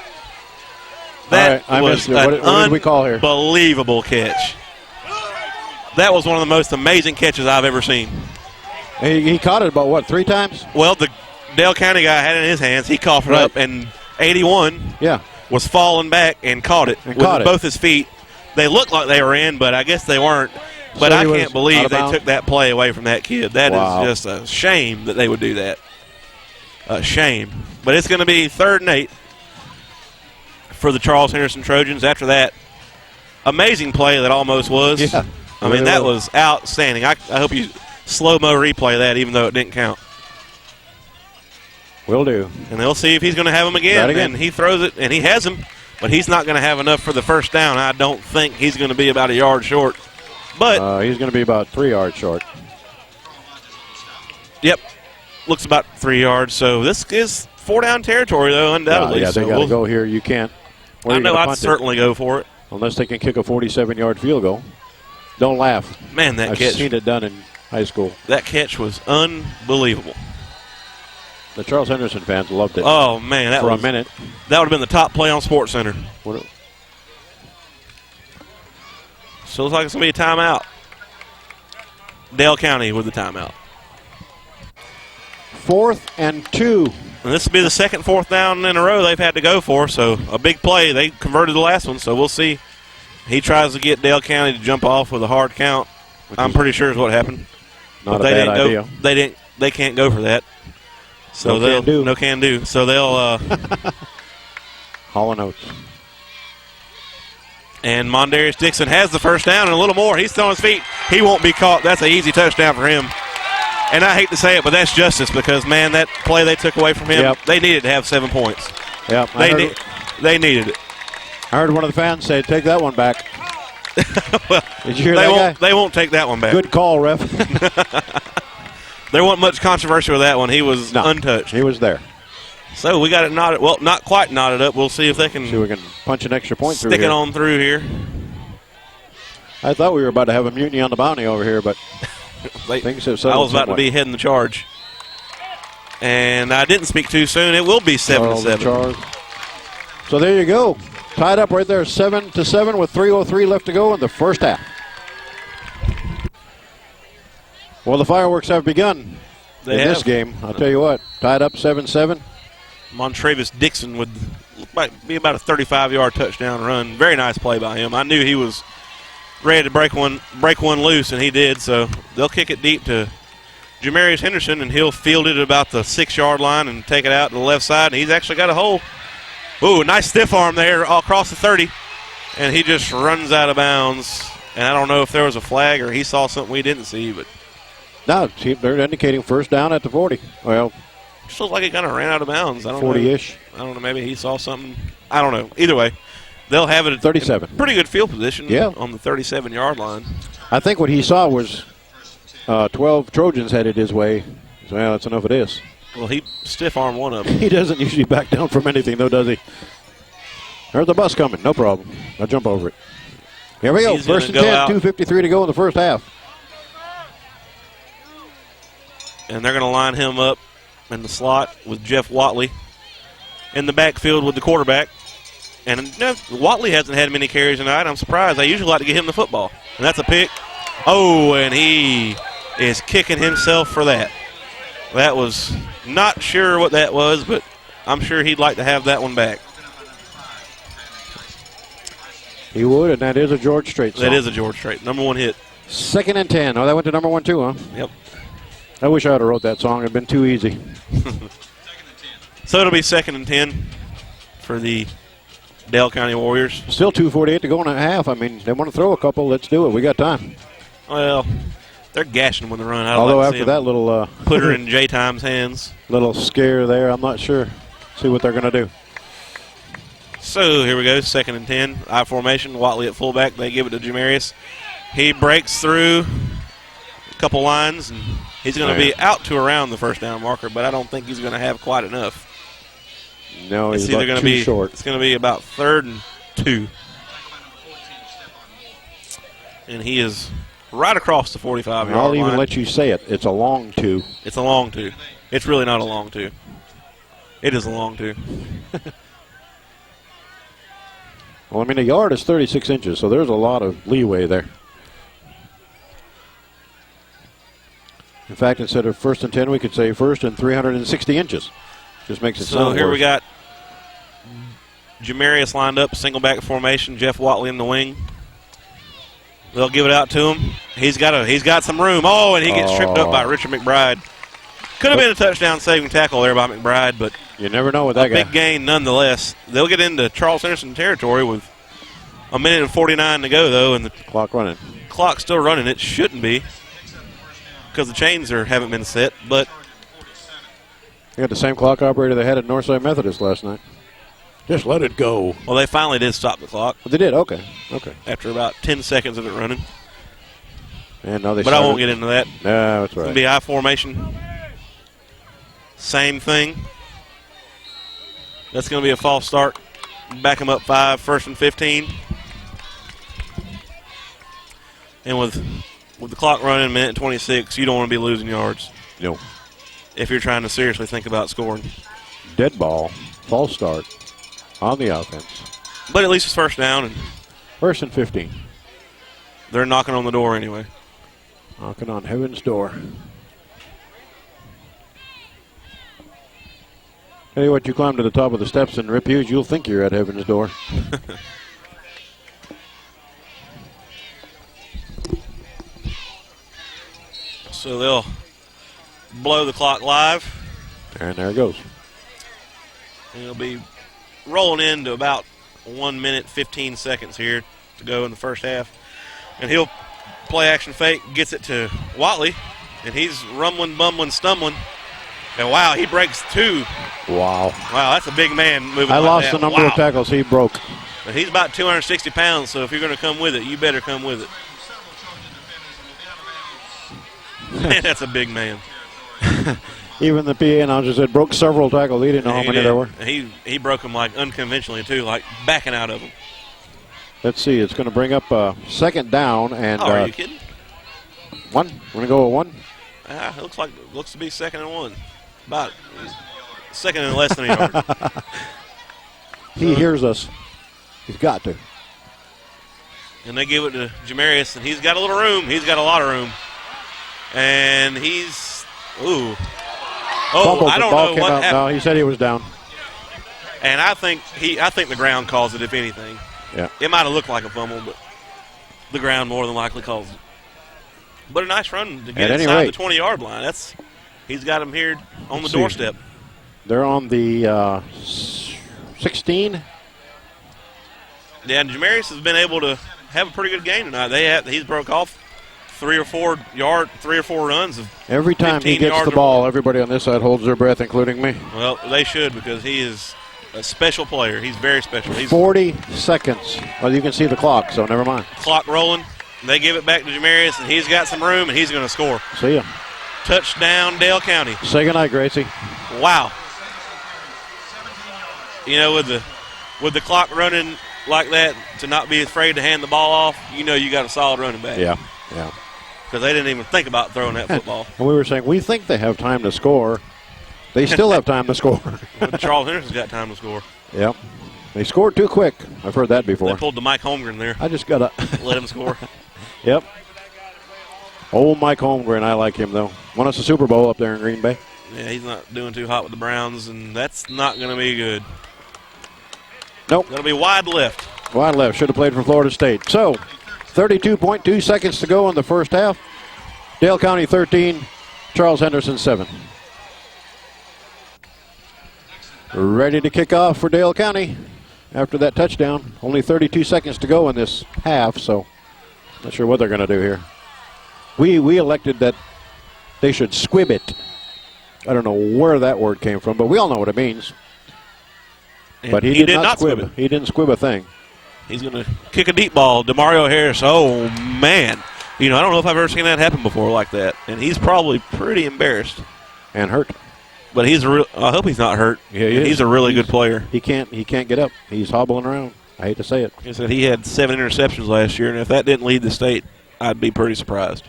That was an what did we call here? Unbelievable catch. That was one of the most amazing catches I've ever seen. He caught it about, 3 times? Well, the Dale County guy had it in his hands. He coughed it up, and 81 was falling back and caught it with both his feet. They looked like they were in, but I guess they weren't. But I can't believe they took that play away from that kid. That is just a shame that they would do that. A shame. But it's going to be 3rd and 8 for the Charles Henderson Trojans. After that amazing play that almost was. Yeah, I mean, that was outstanding. I hope you slow-mo replay that, even though it didn't count. Will do. And they'll see if he's going to have him again. And he throws it, and he has him, but he's not going to have enough for the first down. I don't think he's going to be about a yard short. But he's going to be about 3 yards short. Yep. Looks about 3 yards. So this is 4-down territory, though, undoubtedly. Yeah, they got to go here. You can't. I know I'd certainly go for it. unless they can kick a 47-yard field goal. Don't laugh. Man, that I've catch. seen it done in high school. That catch was unbelievable. The Charles Henderson fans loved it. Oh, man. That for was, a minute. That would have been the top play on SportsCenter. So it looks like it's going to be a timeout. Dale County with the timeout. 4th and 2. And this will be the second 4th down in a row they've had to go for, so a big play. They converted the last one, so we'll see. He tries to get Dale County to jump off with a hard count. I'm pretty sure is what happened. Not a bad idea. They can't go for that. So no can do. So they'll Hall and Oates. And Mondarius Dixon has the first down and a little more. He's still on his feet. He won't be caught. That's an easy touchdown for him. And I hate to say it, but that's justice because, man, that play they took away from him, they needed to have 7 points. Yep. They needed it. I heard one of the fans say, take that one back. Well, did you hear that guy? They won't take that one back. Good call, ref. There wasn't much controversy with that one. He was untouched. He was there. So we got it knotted. Well, not quite knotted up. We'll see if they can. See if we can punch an extra point through here. Stick it on through here. I thought we were about to have a mutiny on the bounty over here, but things have settled. I was about to be heading the charge. And I didn't speak too soon. It will be 7-7. So there you go. Tied up right there, 7-7 with 3:03 left to go in the first half. Well, the fireworks have begun in this game. I'll tell you what, tied up 7-7. Montravis Dixon might be about a 35-yard touchdown run. Very nice play by him. I knew he was ready to break one loose, and he did. So they'll kick it deep to Jamarius Henderson, and he'll field it at about the 6-yard line and take it out to the left side. And he's actually got a hole. Ooh, nice stiff arm there across the 30, and he just runs out of bounds. And I don't know if there was a flag or he saw something we didn't see, but no, they're indicating first down at the 40. Well, just looks like it kind of ran out of bounds. I don't 40-ish. I don't know. Maybe he saw something. I don't know. Either way, they'll have it at 37. Pretty good field position on the 37-yard line. I think what he saw was 12 Trojans headed his way. So, well, that's enough of this. Well, he stiff-armed one of them. He doesn't usually back down from anything, though, does he? There's the bus coming. No problem. I'll jump over it. Here we go. First and 10, 2:53 to go in the first half. And they're going to line him up in the slot with Jeff Watley in the backfield with the quarterback. And Watley hasn't had many carries tonight. I'm surprised. I usually like to get him the football. And that's a pick. Oh, and he is kicking himself for that. That was not sure what that was, but I'm sure he'd like to have that one back. He would, and that is a George Strait song. That is a George Strait. Number 1 hit. 2nd and 10. Oh, that went to number 1 too, huh? Yep. I wish I would have wrote that song. It would have been too easy. So it'll be 2nd and 10 for the Dale County Warriors. Still 2:48 to go in a half. I mean, they want to throw a couple. Let's do it. We got time. Well, they're gashing when they run. Although after that little put her in J-Time's hands. Little scare there, I'm not sure. See what they're going to do. So here we go, 2nd and 10. I formation, Watley at fullback. They give it to Jamarius. He breaks through a couple lines, and he's going to be out to around the first down marker, but I don't think he's going to have quite enough. No, he's about too short. It's going to be about 3rd and 2. And he is right across the 45-yard line. I'll even let you say it. It's a long 2. It's a long 2. It's really not a long 2. It is a long 2. Well, I mean, a yard is 36 inches, so there's a lot of leeway there. In fact, instead of 1st and 10, we could say 1st and 360 inches. Just makes it sound So here worse. we got Jamarius lined up, single back formation, Jeff Watley in the wing. They'll give it out to him. He's got some room. Oh, and he gets tripped up by Richard McBride. Could have been a touchdown-saving tackle there by McBride, but you never know with that guy. Big gain nonetheless. They'll get into Charles Henderson territory with 1:49 to go, though, and the clock running. Clock's still running. It shouldn't be because the chains haven't been set, but they got the same clock operator they had at Northside Methodist last night. Just let it go. Well, they finally did stop the clock. Well, they did? Okay. After about 10 seconds of it running. And now they but I won't get into that. No, that's right. It'll be I formation. Same thing. That's going to be a false start. Back them up 5, 1st and 15. And with the clock running, minute 26, you don't want to be losing yards. No. If you're trying to seriously think about scoring. Dead ball, false start on the offense. But at least it's first down, and 1st and 15. they're knocking on the door anyway. Knocking on heaven's door. Tell you what, you climb to the top of the steps and Rip Hughes, you'll think you're at heaven's door. So they'll blow the clock live. And there it goes. And it'll be rolling into about 1 minute, 15 seconds here to go in the first half. And he'll play action fake, gets it to Watley, and he's rumbling, bumbling, stumbling. And wow, he breaks 2. Wow. Wow, that's a big man moving I like lost that. the number of tackles he broke. But he's about 260 pounds, so if you're going to come with it, you better come with it. Man, that's a big man. Even the PA announcer said broke several tackles. He didn't know how many there were. He broke them like unconventionally too, like backing out of them. Let's see. It's going to bring up 2nd down and Are you kidding? 1. We're going to go with 1. It looks to be 2nd and 1. About 2nd and less than a yard. He hears us. He's got to. And they give it to Jamarius, and he's got a little room. He's got a lot of room. And he's ooh. Oh, Fumbled. I don't The ball know came what out. happened. No, he said he was down. And I think the ground calls it, if anything. Yeah. It might have looked like a fumble, but the ground more than likely calls it. But a nice run to get inside the 20-yard line. He's got him here on the doorstep. They're on the 16. Yeah, and Jamarius has been able to have a pretty good game tonight. He's broke off 3 or 4 runs of Every time he 15 gets yards the ball, everybody on this side holds their breath, including me. Well, they should, because he is a special player. He's very special. He's 40 seconds. Well, you can see the clock, so never mind. clock rolling. They give it back to Jamarius, and he's got some room, and he's going to score. See ya. Touchdown, Dale County. Say goodnight, Gracie. Wow. You know, with the clock running like that, to not be afraid to hand the ball off, you know you got a solid running back. Yeah. Because they didn't even think about throwing that football. And we were saying, we think they have time to score. They still have time to score. Charles Henderson's got time to score. Yep. They scored too quick. I've heard that before. They pulled the Mike Holmgren there. I just got to let him score. Yep. Old Mike Holmgren, I like him, though. Won us a Super Bowl up there in Green Bay. Yeah, he's not doing too hot with the Browns, and that's not going to be good. Nope. Going to be wide left. Wide left. Should have played for Florida State. So, 32.2 seconds to go in the first half. Dale County 13, Charles Henderson 7. Ready to kick off for Dale County after that touchdown. Only 32 seconds to go in this half, so not sure what they're going to do here. We elected that they should squib it. I don't know where that word came from, but we all know what it means. And but he did not squib it. He didn't squib a thing. He's going to kick a deep ball. DeMario Harris, oh, man. You know, I don't know if I've ever seen that happen before like that. And he's probably pretty embarrassed. And hurt. But I hope he's not hurt. Yeah, he's a really good player. He can't get up. He's hobbling around. I hate to say it. He said he had 7 interceptions last year, and if that didn't lead the state, I'd be pretty surprised.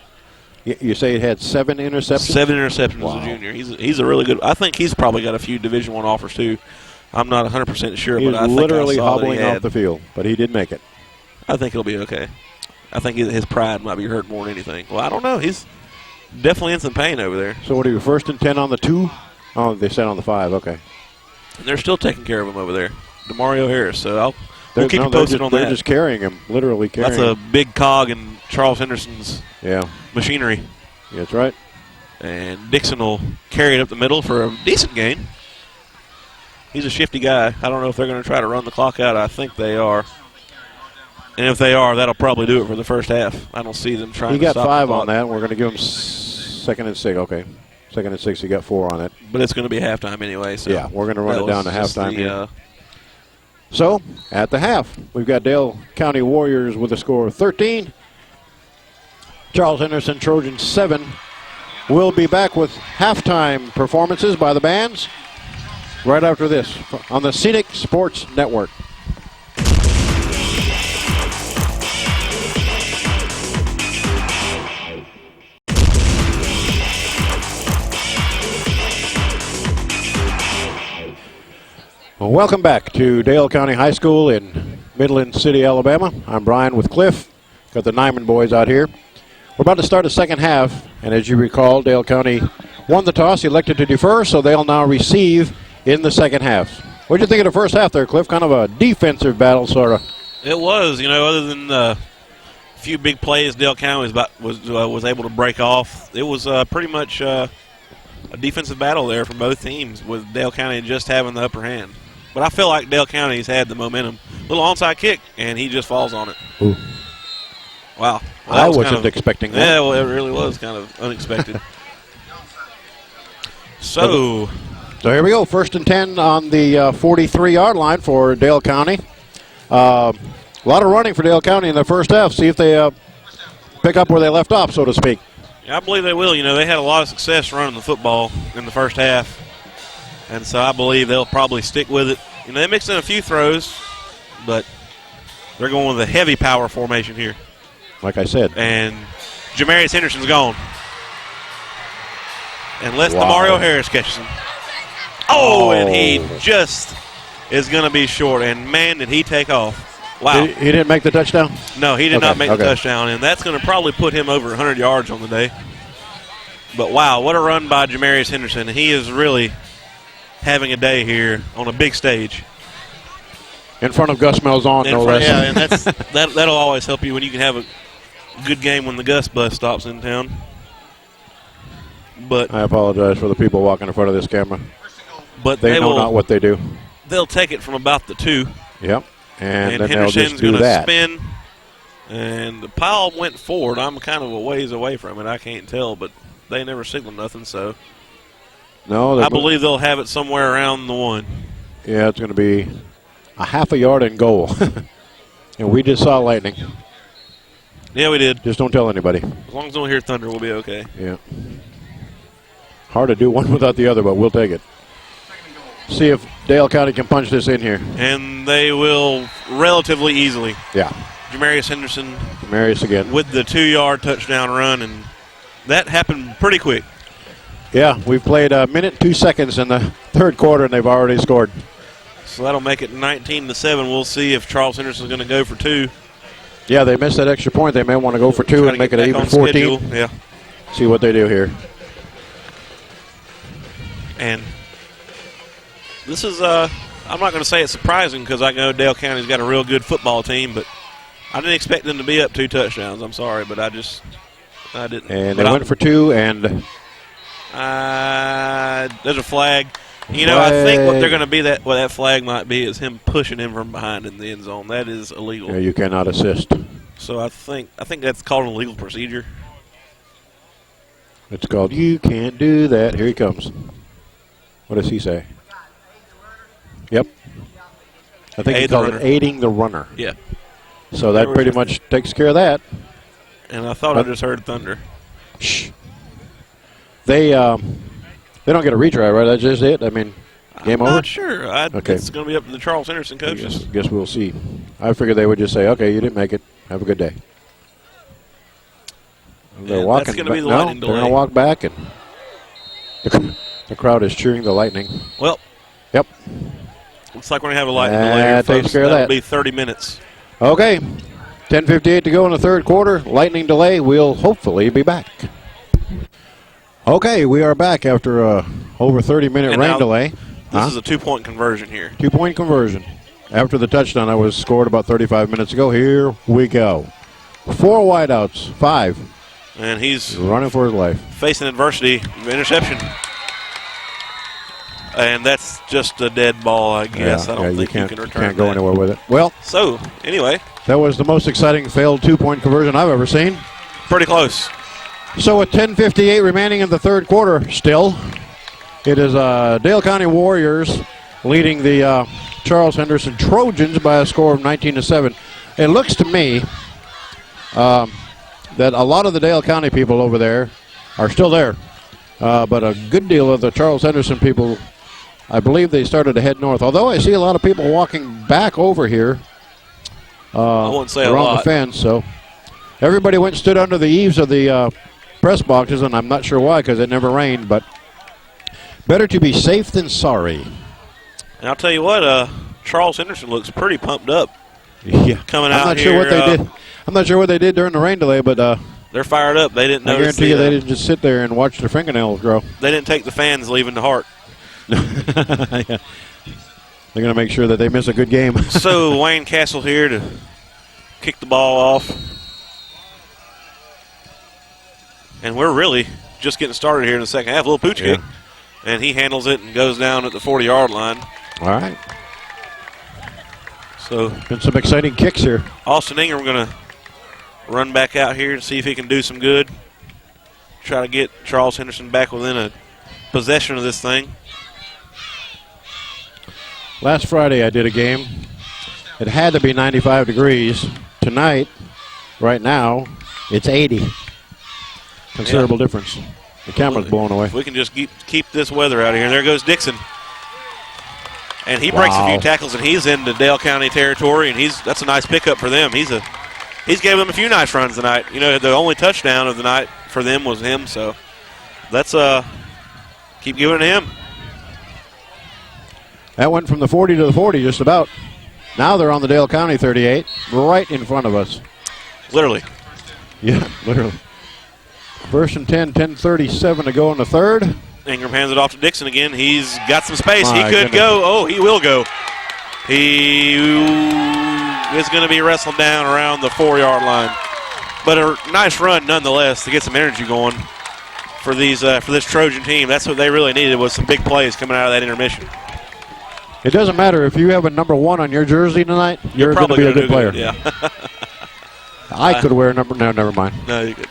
You say he had 7 interceptions? 7 interceptions as a junior. He's a really good. I think he's probably got a few Division I offers too. I'm not 100% sure, but I think literally I saw hobbling off the field, but he did make it. I think he'll be okay. I think his pride might be hurt more than anything. Well, I don't know. He's definitely in some pain over there. So what are you, 1st and 10 on the 2? Oh, they said on the 5. Okay. And they're still taking care of him over there. DeMario Harris. So we'll keep you posted on that. They're just carrying him, literally carrying him. That's a big cog in Charles Henderson's machinery. Yeah, that's right. And Dixon will carry it up the middle for a decent gain. He's a shifty guy. I don't know if they're going to try to run the clock out. I think they are. And if they are, that'll probably do it for the first half. I don't see them trying to stop the clock. He got 5 on that. We're going to give him 2nd and 6. Okay. 2nd and 6, he got 4 on it. But it's going to be halftime anyway. So yeah, we're going to run it down to halftime here. So, at the half, we've got Dale County Warriors with a score of 13. Charles Henderson Trojans 7. We'll be back with halftime performances by the bands right after this on the Scenic Sports Network. Well, welcome back to Dale County High School in Midland City, Alabama. I'm Brian with Cliff. Got the Nyman boys out here. We're about to start the second half, and as you recall, Dale County won the toss, elected to defer, so they'll now receive in the second half. What did you think of the first half there, Cliff? Kind of a defensive battle, sort of. It was, other than a few big plays Dale County was able to break off. It was pretty much a defensive battle there from both teams, with Dale County just having the upper hand. But I feel like Dale County's had the momentum. Little onside kick, and he just falls on it. Ooh. Wow. Well, I wasn't expecting that. Yeah, well, it really was kind of unexpected. So here we go. 1st and 10 on the 43-yard line for Dale County. A lot of running for Dale County in the first half. See if they pick up where they left off, so to speak. Yeah, I believe they will. They had a lot of success running the football in the first half. And so I believe they'll probably stick with it. They mixed in a few throws, but they're going with a heavy power formation here. Like I said. And Jamarius Henderson's gone. Unless Mario Harris catches him. Oh, and he just is going to be short. And, man, did he take off. Wow. He didn't make the touchdown? No, he did not make the touchdown. And that's going to probably put him over 100 yards on the day. But, wow, what a run by Jamarius Henderson. He is really having a day here on a big stage. In front of Gus Malzahn, no less. Yeah, and that'll always help you when you can have a good game when the Gus bus stops in town. But I apologize for the people walking in front of this camera. But they know not what they do. They'll take it from about the 2. Yep. And then Henderson's going to spin. And the pile went forward. I'm kind of a ways away from it. I can't tell, but they never signaled nothing, so. No, I believe they'll have it somewhere around the 1. Yeah, it's going to be a half a yard and goal. And we just saw lightning. Yeah, we did. Just don't tell anybody. As long as we don't hear thunder, we'll be okay. Yeah. Hard to do one without the other, but we'll take it. See if Dale County can punch this in here. And they will relatively easily. Yeah. Jamarius Henderson. Jamarius again. With the 2-yard touchdown run, and that happened pretty quick. Yeah, we've played a minute, 2 seconds in the third quarter, and they've already scored. So that'll make it 19-7. We'll see if Charles Henderson's going to go for 2. Yeah, they missed that extra point. They may want to go for 2 and make it even 14. Schedule. Yeah. See what they do here. And this is, I'm not going to say it's surprising because I know Dale County's got a real good football team, but I didn't expect them to be up 2 touchdowns. I'm sorry, but I didn't. And they went for 2, and there's a flag. I think what they're going to be what that flag might be is him pushing him from behind in the end zone. That is illegal. Yeah, you cannot assist. So I think that's called an illegal procedure. It's called you can't do that. Here he comes. What does he say? Yep. I think he called it aiding the runner. Yeah. So that pretty much takes care of that. And I thought I just heard thunder. Shh. They don't get a retry, right? That's just it? I mean, game over? I'm not sure. Okay. It's going to be up to the Charles Henderson coaches. Guess we'll see. I figured they would just say, okay, you didn't make it. Have a good day. They're walking. That's going to be the lightning delay. They're going to walk back, and the crowd is cheering the Lightning. Well. Yep. Looks like we're going to have a lightning delay. That takes care of that. That'll be 30 minutes. Okay. 10:58 to go in the third quarter. Lightning delay. We'll hopefully be back. Okay, we are back after a over 30-minute rain delay. This is a 2-point conversion here. 2-point conversion. After the touchdown that was scored about 35 minutes ago, here we go. 4 wideouts, 5. And he's running for his life. Facing adversity, interception. And that's just a dead ball, I guess. Yeah, I don't think you can return can't go anywhere with it. Well, so, anyway. That was the most exciting failed 2-point conversion I've ever seen. Pretty close. So with 10:58 remaining in the third quarter still, it is Dale County Warriors leading the Charles Henderson Trojans by a score of 19-7. It looks to me that a lot of the Dale County people over there are still there, but a good deal of the Charles Henderson people, I believe they started to head north. Although I see a lot of people walking back over here I won't say around the fence. So everybody went and stood under the eaves of the press boxes, and I'm not sure why because it never rained, but better to be safe than sorry. And I'll tell you what, Charles Henderson looks pretty pumped up. Yeah, coming I'm out not here. sure what they did. I'm not sure what they did during the rain delay, but they're fired up. They didn't notice. I guarantee you they didn't just sit there and watch their fingernails grow. They didn't take the fans leaving the heart. Yeah. They're going to make sure that they miss a good game. So Wayne Castle here to kick the ball off. And we're really just getting started here in the second half. A little pooch kick. And he handles it and goes down at the 40-yard line. All right. So been some exciting kicks here. Austin Ingram going to run back out here and see if he can do some good. Try to get Charles Henderson back within a possession of this thing. Last Friday I did a game. It had to be 95 degrees. Tonight, right now, it's 80. Considerable difference. The camera's blown away. If we can just keep this weather out of here. There goes Dixon. And he breaks a few tackles, and he's into Dale County territory, and that's a nice pickup for them. He's gave them a few nice runs tonight. You know, the only touchdown of the night for them was him, so let's keep giving it to him. That went from the 40 to the 40 just about. Now they're on the Dale County 38, right in front of us. Literally. Yeah, literally. First and 10, 10:37 to go in the third. Ingram hands it off to Dixon again. He's got some space. My He could goodness. go. Oh, he will go. He is going to be wrestled down around the 4-yard line. But a nice run nonetheless to get some energy going for this Trojan team. That's what they really needed, was some big plays coming out of that intermission. It doesn't matter if you have a number 1 on your jersey tonight. You're going to be a good player. Yeah. I could wear a number. No, never mind. No, you could.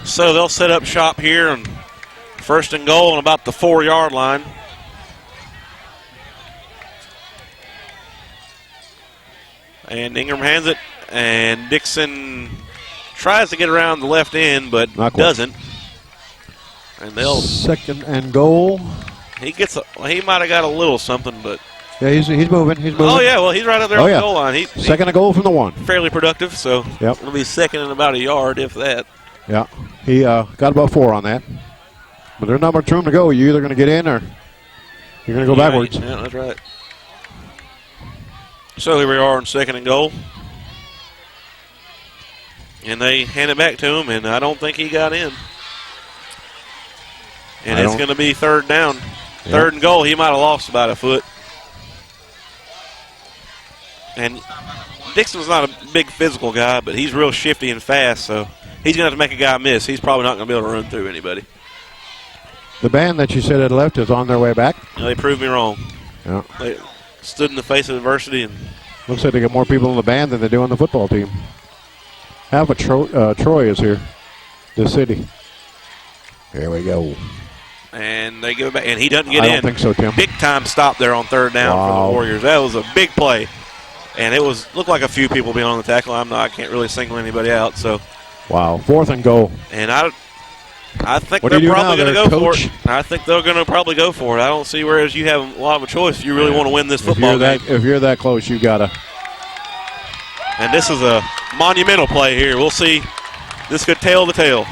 So they'll set up shop here on first and goal on about the 4-yard line. And Ingram hands it, and Dixon tries to get around the left end, but doesn't. And they'll second and goal. He might have got a little something, but yeah, he's moving. He's moving. Oh yeah, well he's right up there on the goal line. Second and goal from the 1. Fairly productive, so it'll be second and about a yard, if that. Yeah, he got about 4 on that. But there's not much room to go. You're either going to get in or you're going to go backwards. Yeah, that's right. So here we are on second and goal. And they hand it back to him, and I don't think he got in. And it's going to be third down. Yeah. Third and goal, he might have lost about a foot. And Dixon's not a big physical guy, but he's real shifty and fast, so he's going to have to make a guy miss. He's probably not going to be able to run through anybody. The band that you said had left is on their way back. They proved me wrong. Yeah. They stood in the face of adversity. And looks like they got more people in the band than they do on the football team. Half of Troy is here, this city. Here we go. And they give it back, and he doesn't get in. I don't think so, Tim. Big time stop there on third down for the Warriors. That was a big play. And it looked like a few people being on the tackle. I can't really single anybody out. So, wow, fourth and goal. And I think they're probably going to go for it. I think they're going to probably go for it. I don't see whereas you have a lot of a choice if you really want to win this football game. If you're that close, you got to. And this is a monumental play here. We'll see. This could tail the tail.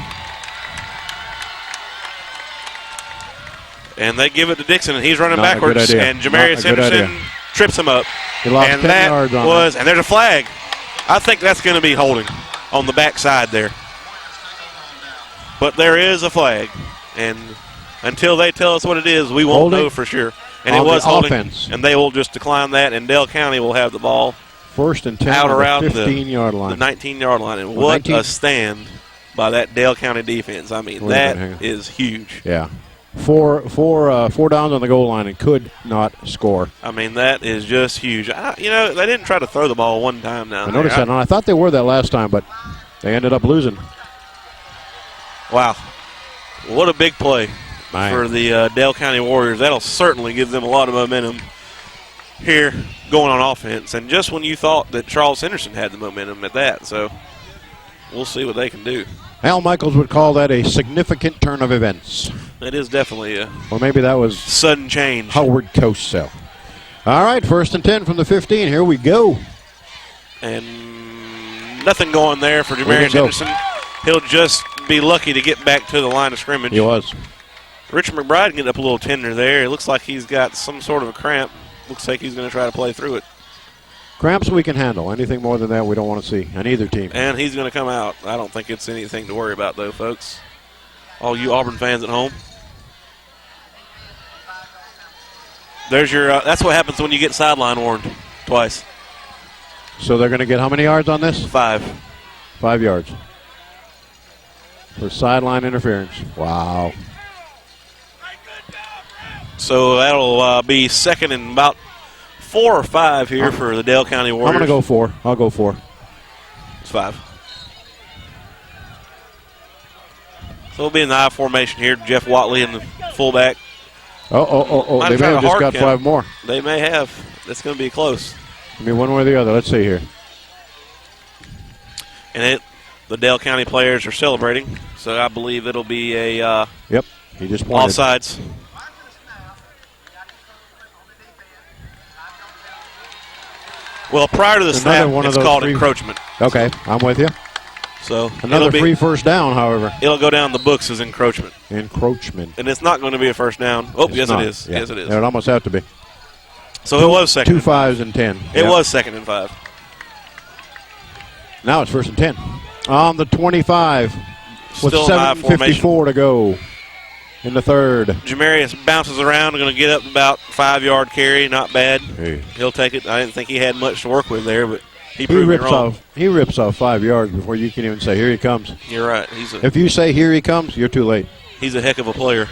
And they give it to Dixon, and he's running backwards. And Jamarius Henderson trips him up. He lost 10 yards on it. And there's a flag. I think that's going to be holding on the backside there. But there is a flag. And until they tell us what it is, we won't know for sure. And it was holding. Offense. And they will just decline that, and Dale County will have the ball. First and 10 out around the 15-yard line. The 19-yard line. And what a stand by that Dale County defense. I mean, that is huge. Yeah. Four downs on the goal line and could not score. I mean, that is just huge. They didn't try to throw the ball one time down there. I noticed that, and I thought they were that last time, but they ended up losing. Wow. What a big play for the Dale County Warriors. That'll certainly give them a lot of momentum here going on offense. And just when you thought that Charles Henderson had the momentum at that, so we'll see what they can do. Al Michaels would call that a significant turn of events. It is definitely a or maybe that was sudden change. Howard Cosell. All right, first and 10 from the 15. Here we go. And nothing going there for Jamarius Henderson. He'll just be lucky to get back to the line of scrimmage. He was. Richard McBride getting up a little tender there. It looks like he's got some sort of a cramp. Looks like he's going to try to play through it. Cramps we can handle. Anything more than that we don't want to see on either team. And he's going to come out. I don't think it's anything to worry about, though, folks. All you Auburn fans at home. There's your. That's what happens when you get sideline warned twice. So they're going to get how many yards on this? 5. 5 yards. For sideline interference. Wow. So that'll be second and about 4 or 5 here for the Dale County Warriors. I'm going to go 4. I'll go 4. It's 5. So we'll be in the I formation here. Jeff Watley in the fullback. Oh. They may have just got 5 more. They may have. It's going to be close. I mean, one way or the other. Let's see here. And the Dale County players are celebrating. So I believe it'll be a yep. He just pointed. all sides. Well, prior to the snap, it's called encroachment. Okay, I'm with you. So another free first down, however. It'll go down the books as encroachment. Encroachment. And it's not going to be a first down. Oh, yes, not. It is. Yeah. Yes, it is. It would almost have to be. So it was second. 2 5s and 10. It was second and 5. Now it's first and 10. On the 25 with 7:54 to go in the third. Jamarius bounces around, going to get up about 5-yard carry. Not bad. Hey. He'll take it. I didn't think he had much to work with there, but he rips off. He rips off 5 yards before you can even say, "Here he comes." You're right. If you say, "Here he comes," you're too late. He's a heck of a player.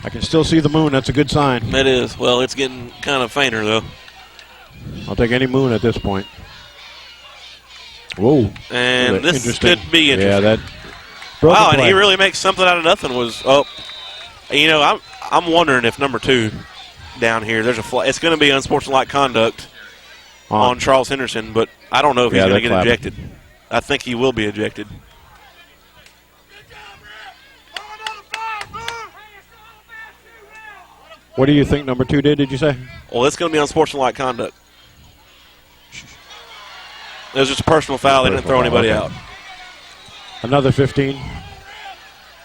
I can still see the moon. That's a good sign. It is. Well, it's getting kind of fainter, though. I'll take any moon at this point. Whoa. And this could be interesting. Yeah, that. Wow, and he really makes something out of nothing. I'm wondering if number 2 down here, there's a flag. It's going to be unsportsmanlike conduct on Charles Henderson, but I don't know if he's going to get ejected. I think he will be ejected. What do you think number 2 did you say? Well, it's going to be unsportsmanlike conduct. It was just a personal foul. They didn't throw anybody out. Another 15.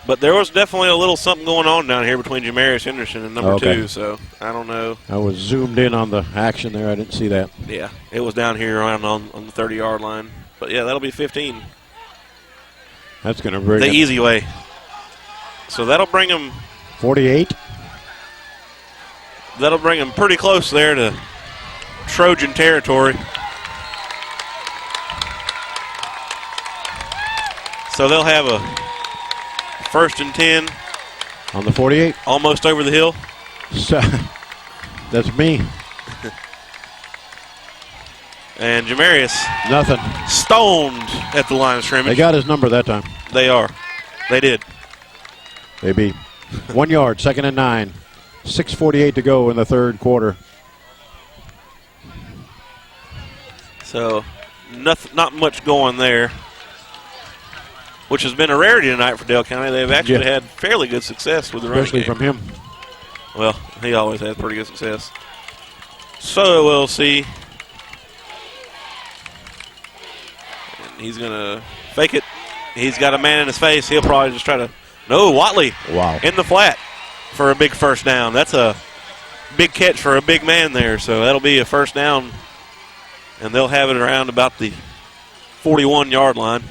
But there was definitely a little something going on down here between Jamarius Henderson and number 2, so I don't know. I was zoomed in on the action there. I didn't see that. Yeah, it was down here around on the 30-yard line. But, yeah, that'll be 15. That's going to bring the easy way. So that'll bring him 48. That'll bring him pretty close there to Trojan territory. So they'll have a first and 10. On the 48. Almost over the hill. So, that's me. And Jamarius. Nothing. Stoned at the line of scrimmage. They got his number that time. They are. They did. They beat. 1 yard, second and 9. 6:48 to go in the third quarter. So, not much going there, which has been a rarity tonight for Dale County. They've actually had fairly good success with the running game. Especially from him. Well, he always has pretty good success. So we'll see. And he's going to fake it. He's got a man in his face. He'll probably just try to. No, Watley. Wow. In the flat for a big first down. That's a big catch for a big man there. So that'll be a first down. And they'll have it around about the 41-yard line.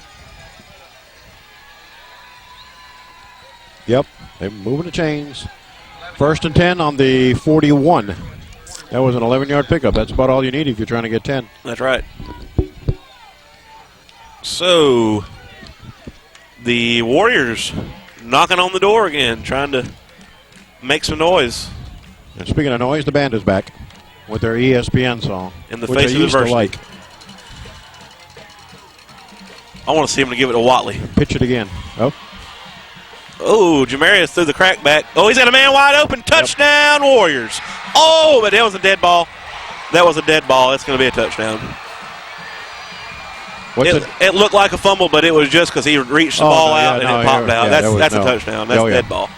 Yep, they're moving the chains. First and 10 on the 41. That was an 11-yard pickup. That's about all you need if you're trying to get 10. That's right. So, the Warriors knocking on the door again, trying to make some noise. And speaking of noise, the band is back with their ESPN song. In the face of adversity. I want to see him to give it to Watley. Pitch it again. Oh, Jamarius threw the crack back. Oh, he's got a man wide open. Touchdown, Warriors. Oh, but that was a dead ball. That was a dead ball. It's going to be a touchdown. It looked like a fumble, but it was just because he reached the ball out and it popped out. That's a touchdown. That's a dead ball.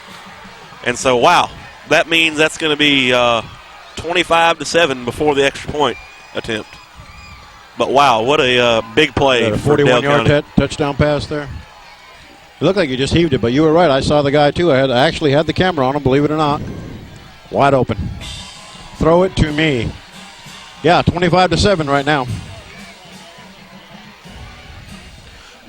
And so, wow, that means that's going to be 25-7 before the extra point attempt. But, wow, what a big play A for Dale 41-yard touchdown pass there. It looked like you just heaved it, but you were right. I saw the guy, too. I actually had the camera on him, believe it or not. Wide open. Throw it to me. Yeah, 25-7 right now.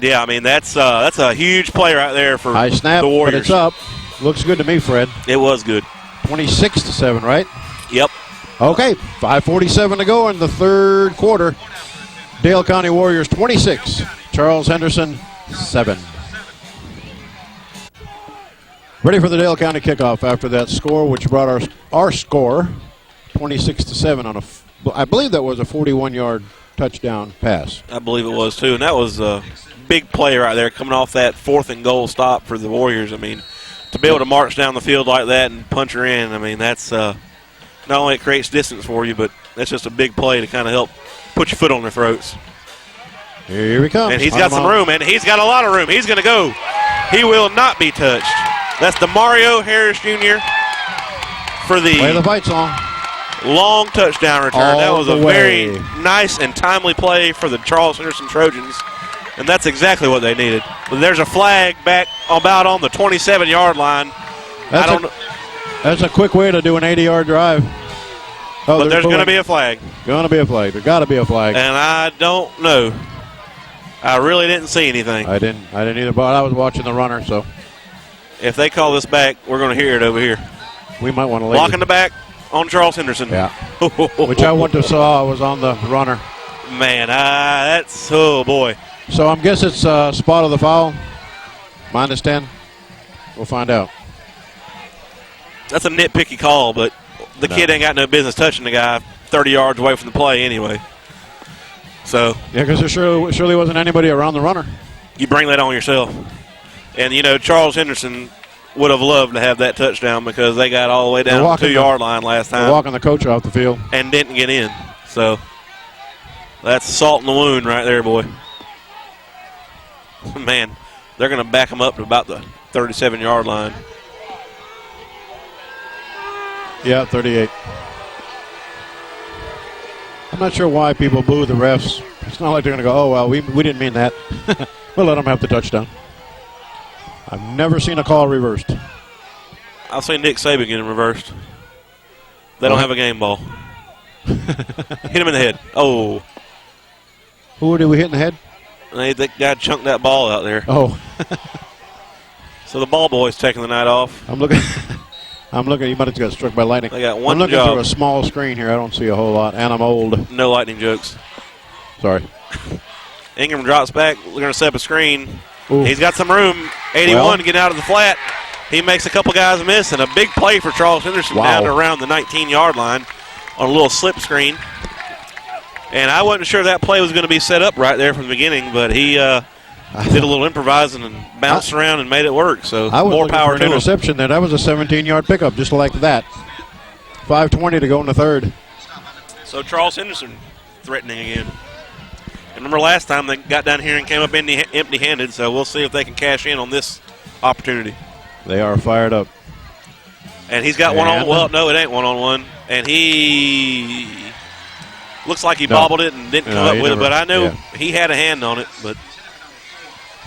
Yeah, I mean, that's a huge play right there for High snap, the Warriors. but it's up. Looks good to me, Fred. It was good. 26-7, right? Yep. Okay, 5:47 to go in the third quarter. Dale County Warriors 26, Charles Henderson 7. Ready for the Dale County kickoff after that score, which brought our score 26-7 on I believe that was a 41-yard touchdown pass. I believe it was too, and that was a big play right there coming off that 4th and goal stop for the Warriors. I mean, to be able to march down the field like that and punch her in, I mean, that's not only it creates distance for you, but that's just a big play to kind of help put your foot on their throats. Here he comes. And he's got some room, and he's got a lot of room. He's going to go. He will not be touched. That's DeMario Harris Jr. for Play the fight song. long touchdown return. All that was a the way. very nice and timely play for the Charles Henderson Trojans, and that's exactly what they needed. But there's a flag back about on the 27-yard line. That's a quick way to do an 80-yard drive. Oh, but there's going to be a flag. Going to be a flag. There's got to be a flag. And I don't know. I really didn't see anything. I didn't either, but I was watching the runner, so. If they call this back, we're going to hear it over here. We might want to Blocking the back on Charles Henderson. Yeah. Which I wouldn't have saw was on the runner. Man, that's, oh boy. So I'm guessing it's spot of the foul. -10. We'll find out. That's a nitpicky call, but the kid ain't got no business touching the guy 30 yards away from the play anyway. So yeah, because there surely wasn't anybody around the runner. You bring that on yourself. And, you know, Charles Henderson would have loved to have that touchdown because they got all the way down the 2-yard line last time. Walking the coach off the field. And didn't get in. So that's salt in the wound right there, boy. Man, they're going to back him up to about the 37-yard line. Yeah, 38. I'm not sure why people boo the refs. It's not like they're going to go, oh, well, we didn't mean that. We'll let them have the touchdown. I've never seen a call reversed. I've seen Nick Saban get him reversed. They don't have a game ball. Hit him in the head. Oh. Who did we hit in the head? That guy chunked that ball out there. Oh. So the ball boy's taking the night off. I'm looking. You might have got struck by lightning. They got one I'm looking job. through a small screen here. I don't see a whole lot, and I'm old. No lightning jokes. Sorry. Ingram drops back. We're going to set up a screen. Ooh. He's got some room. 81 to get out of the flat. He makes a couple guys miss, and a big play for Charles Henderson down to around the 19-yard line on a little slip screen. And I wasn't sure that play was going to be set up right there from the beginning, but he did a little improvising and bounced around and made it work. So more power to him. Interception there. That was a 17-yard pickup, just like that. 5:20 to go in the third. So Charles Henderson threatening again. And remember last time they got down here and came up empty-handed, so we'll see if they can cash in on this opportunity. They are fired up. And he's got one-on-one. Well, no, it ain't one-on-one. And he looks like he bobbled it and didn't come up with it, but I know he had a hand on it, but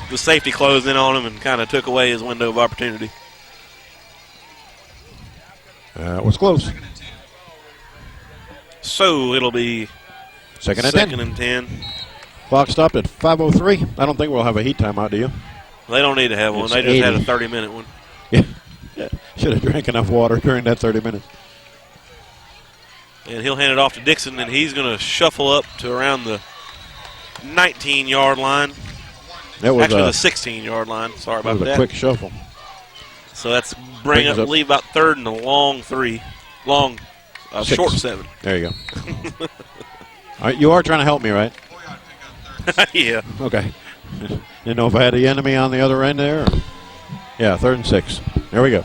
the safety closed in on him and kind of took away his window of opportunity. It was close. So it'll be second and 10. Clock stopped at 5:03. I don't think we'll have a heat timeout, do you? They don't need to have one. They just had a 30-minute one. Yeah. Should have drank enough water during that 30 minutes. And he'll hand it off to Dixon, and he's going to shuffle up to around the 19-yard line. That was actually the 16-yard line. Sorry about that. A quick shuffle. So that's leave about third and a long three. Short 7. There you go. All right, you are trying to help me, right? Yeah. Okay. Didn't know if I had the enemy on the other end there. Or... Yeah, 3rd and 6. There we go.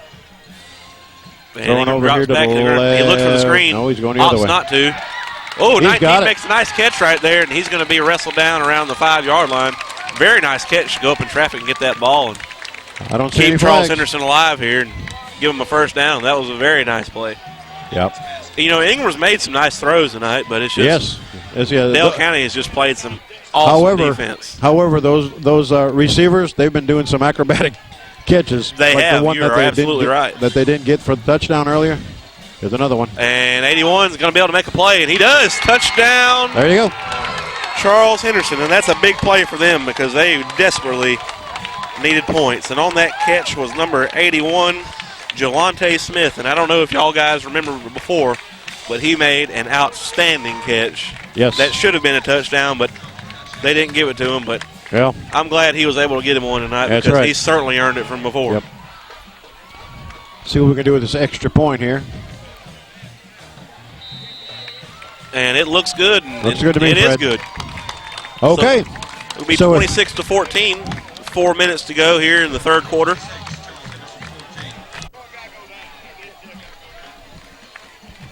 Throwing over here to the left. He looks for the screen. No, he's going the other way. Not to. Oh, 19 makes a nice catch right there, and he's going to be wrestled down around the 5-yard line. Very nice catch to go up in traffic and get that ball and I don't see keep Charles Henderson alive here and give him a first down. That was a very nice play. Yep. You know, Ingram's made some nice throws tonight, but it's just Dale County has just played some awesome defense. However, those receivers, they've been doing some acrobatic catches. They like have. The one You're absolutely right. That they didn't get for the touchdown earlier. Here's another one. And 81 is going to be able to make a play, and he does. Touchdown. There you go. Charles Henderson, and that's a big play for them because they desperately needed points. And on that catch was number 81, Jelante Smith. And I don't know if y'all guys remember before, but he made an outstanding catch. Yes. That should have been a touchdown, but they didn't give it to him. But yeah, I'm glad he was able to get him one tonight because he certainly earned it from before. Yep. See what we can do with this extra point here. And it looks good. Looks good to me, It Fred. is good. Okay. So it'll be 26-14. 4 minutes to go here in the third quarter.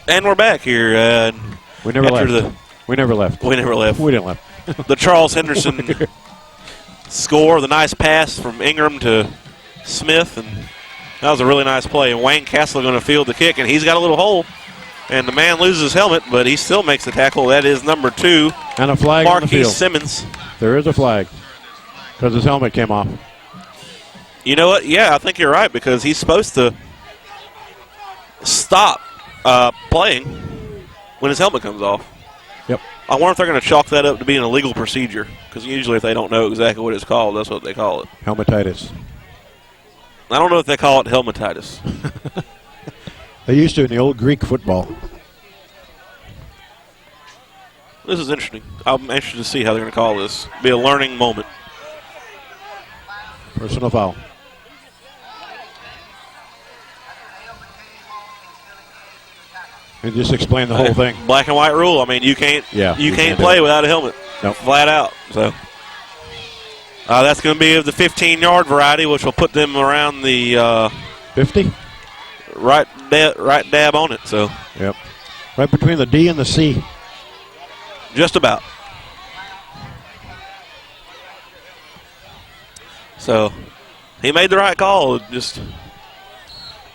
And we're back here. We never left. We never left. We never left. We didn't left. The Charles Henderson score, the nice pass from Ingram to Smith, and that was a really nice play. And Wayne Castle going to field the kick, and he's got a little hole. And the man loses his helmet, but he still makes the tackle. That is number 2. And a flag on the Marquis field. Simmons. There is a flag because his helmet came off. You know what? Yeah, I think you're right because he's supposed to stop playing when his helmet comes off. Yep. I wonder if they're going to chalk that up to being a legal procedure because usually if they don't know exactly what it's called, that's what they call it. Helmetitis. I don't know if they call it helmetitis. They used to in the old Greek football. This is interesting. I'm anxious to see how they're going to call this. It'll be a learning moment. Personal foul. And just explain the whole thing. Black and white rule. I mean, you can't play without a helmet. Nope. Flat out. So that's going to be of the 15-yard variety, which will put them around the 50. Right dab on it. So yep, right between the D and the C. Just about. So he made the right call. Just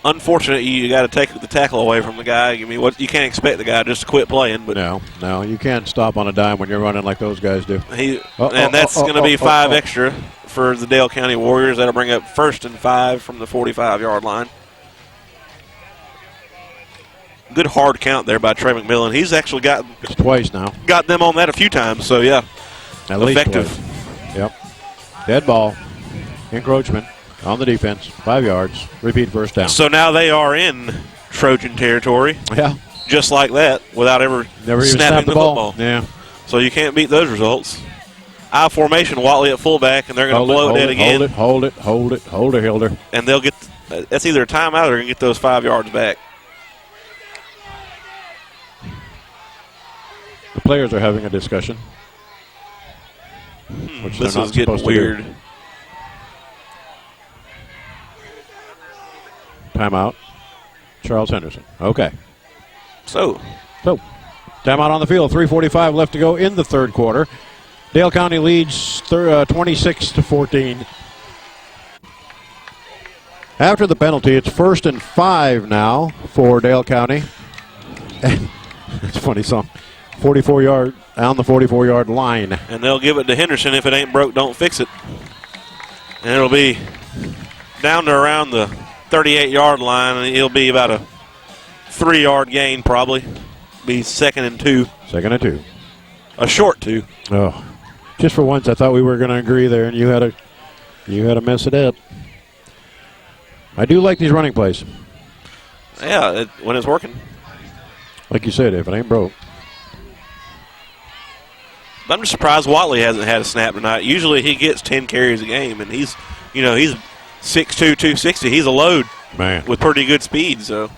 unfortunate you got to take the tackle away from the guy. I mean, you can't expect the guy just to quit playing. But no, you can't stop on a dime when you're running like those guys do. And that's going to be 5 extra for the Dale County Warriors. That'll bring up 1st and 5 from the 45-yard line. Good hard count there by Trey McMillan. He's actually got twice now. Got them on that a few times. So yeah, at least effective. Twice. Yep. Dead ball, encroachment on the defense. 5 yards. Repeat first down. So now they are in Trojan territory. Yeah. Just like that, without ever snapping the football. Yeah. So you can't beat those results. I formation, Watley at fullback, and they're going to blow it dead again. Hold it, Hilder. And they'll get. That's either a timeout or they're going to get those 5 yards back. The players are having a discussion. Which this they're not is getting supposed weird. To do. Timeout. Charles Henderson. Okay. So, timeout on the field. 3:45 left to go in the third quarter. Dale County leads 26-14. After the penalty, it's 1st and 5 now for Dale County. It's a funny song. 44-yard on the 44-yard line. And they'll give it to Henderson. If it ain't broke, don't fix it. And it'll be down to around the 38-yard line, and it'll be about a 3-yard gain probably. Be 2nd and 2. 2nd and 2. A short 2. Oh, just for once I thought we were going to agree there, and you had to mess it up. I do like these running plays. Yeah, when it's working. Like you said, if it ain't broke. I'm just surprised Watley hasn't had a snap tonight. Usually he gets 10 carries a game, and he's 6'2", 260. He's a load, man, with pretty good speed. So,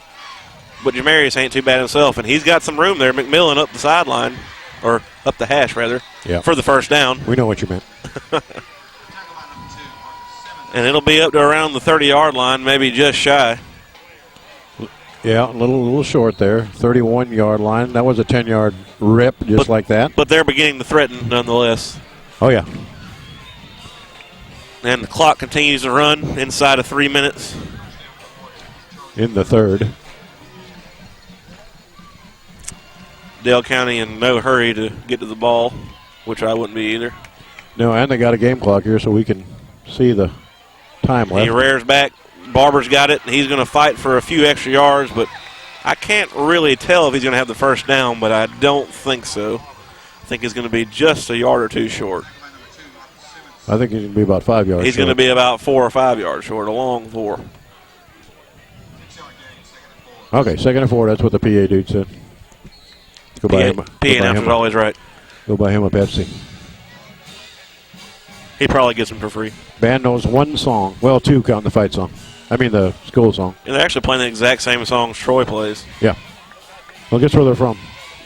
but Jamarius ain't too bad himself, and he's got some room there. McMillan up the sideline, or up the hash rather, for the first down. We know what you meant. And it'll be up to around the 30-yard line, maybe just shy. Yeah, a little short there. 31-yard line. That was a 10-yard rip, like that. But they're beginning to threaten nonetheless. Oh, yeah. And the clock continues to run inside of 3 minutes. In the third. Dale County in no hurry to get to the ball, which I wouldn't be either. No, and they got a game clock here so we can see the time left. He rears back. Barber's got it. He's going to fight for a few extra yards, but I can't really tell if he's going to have the first down, but I don't think so. I think he's going to be just a yard or two short. I think he's going to be about 5 yards He's short. going to be about 4 or 5 yards short, a long 4. Okay, 2nd and 4. That's what the PA dude said. Go buy him. PA announcer's always right. Go buy him a Pepsi. He probably gets them for free. Band knows one song. Well, 2 counting the fight song. I mean the school song. And they're actually playing the exact same songs Troy plays. Yeah. Well, guess where they're from?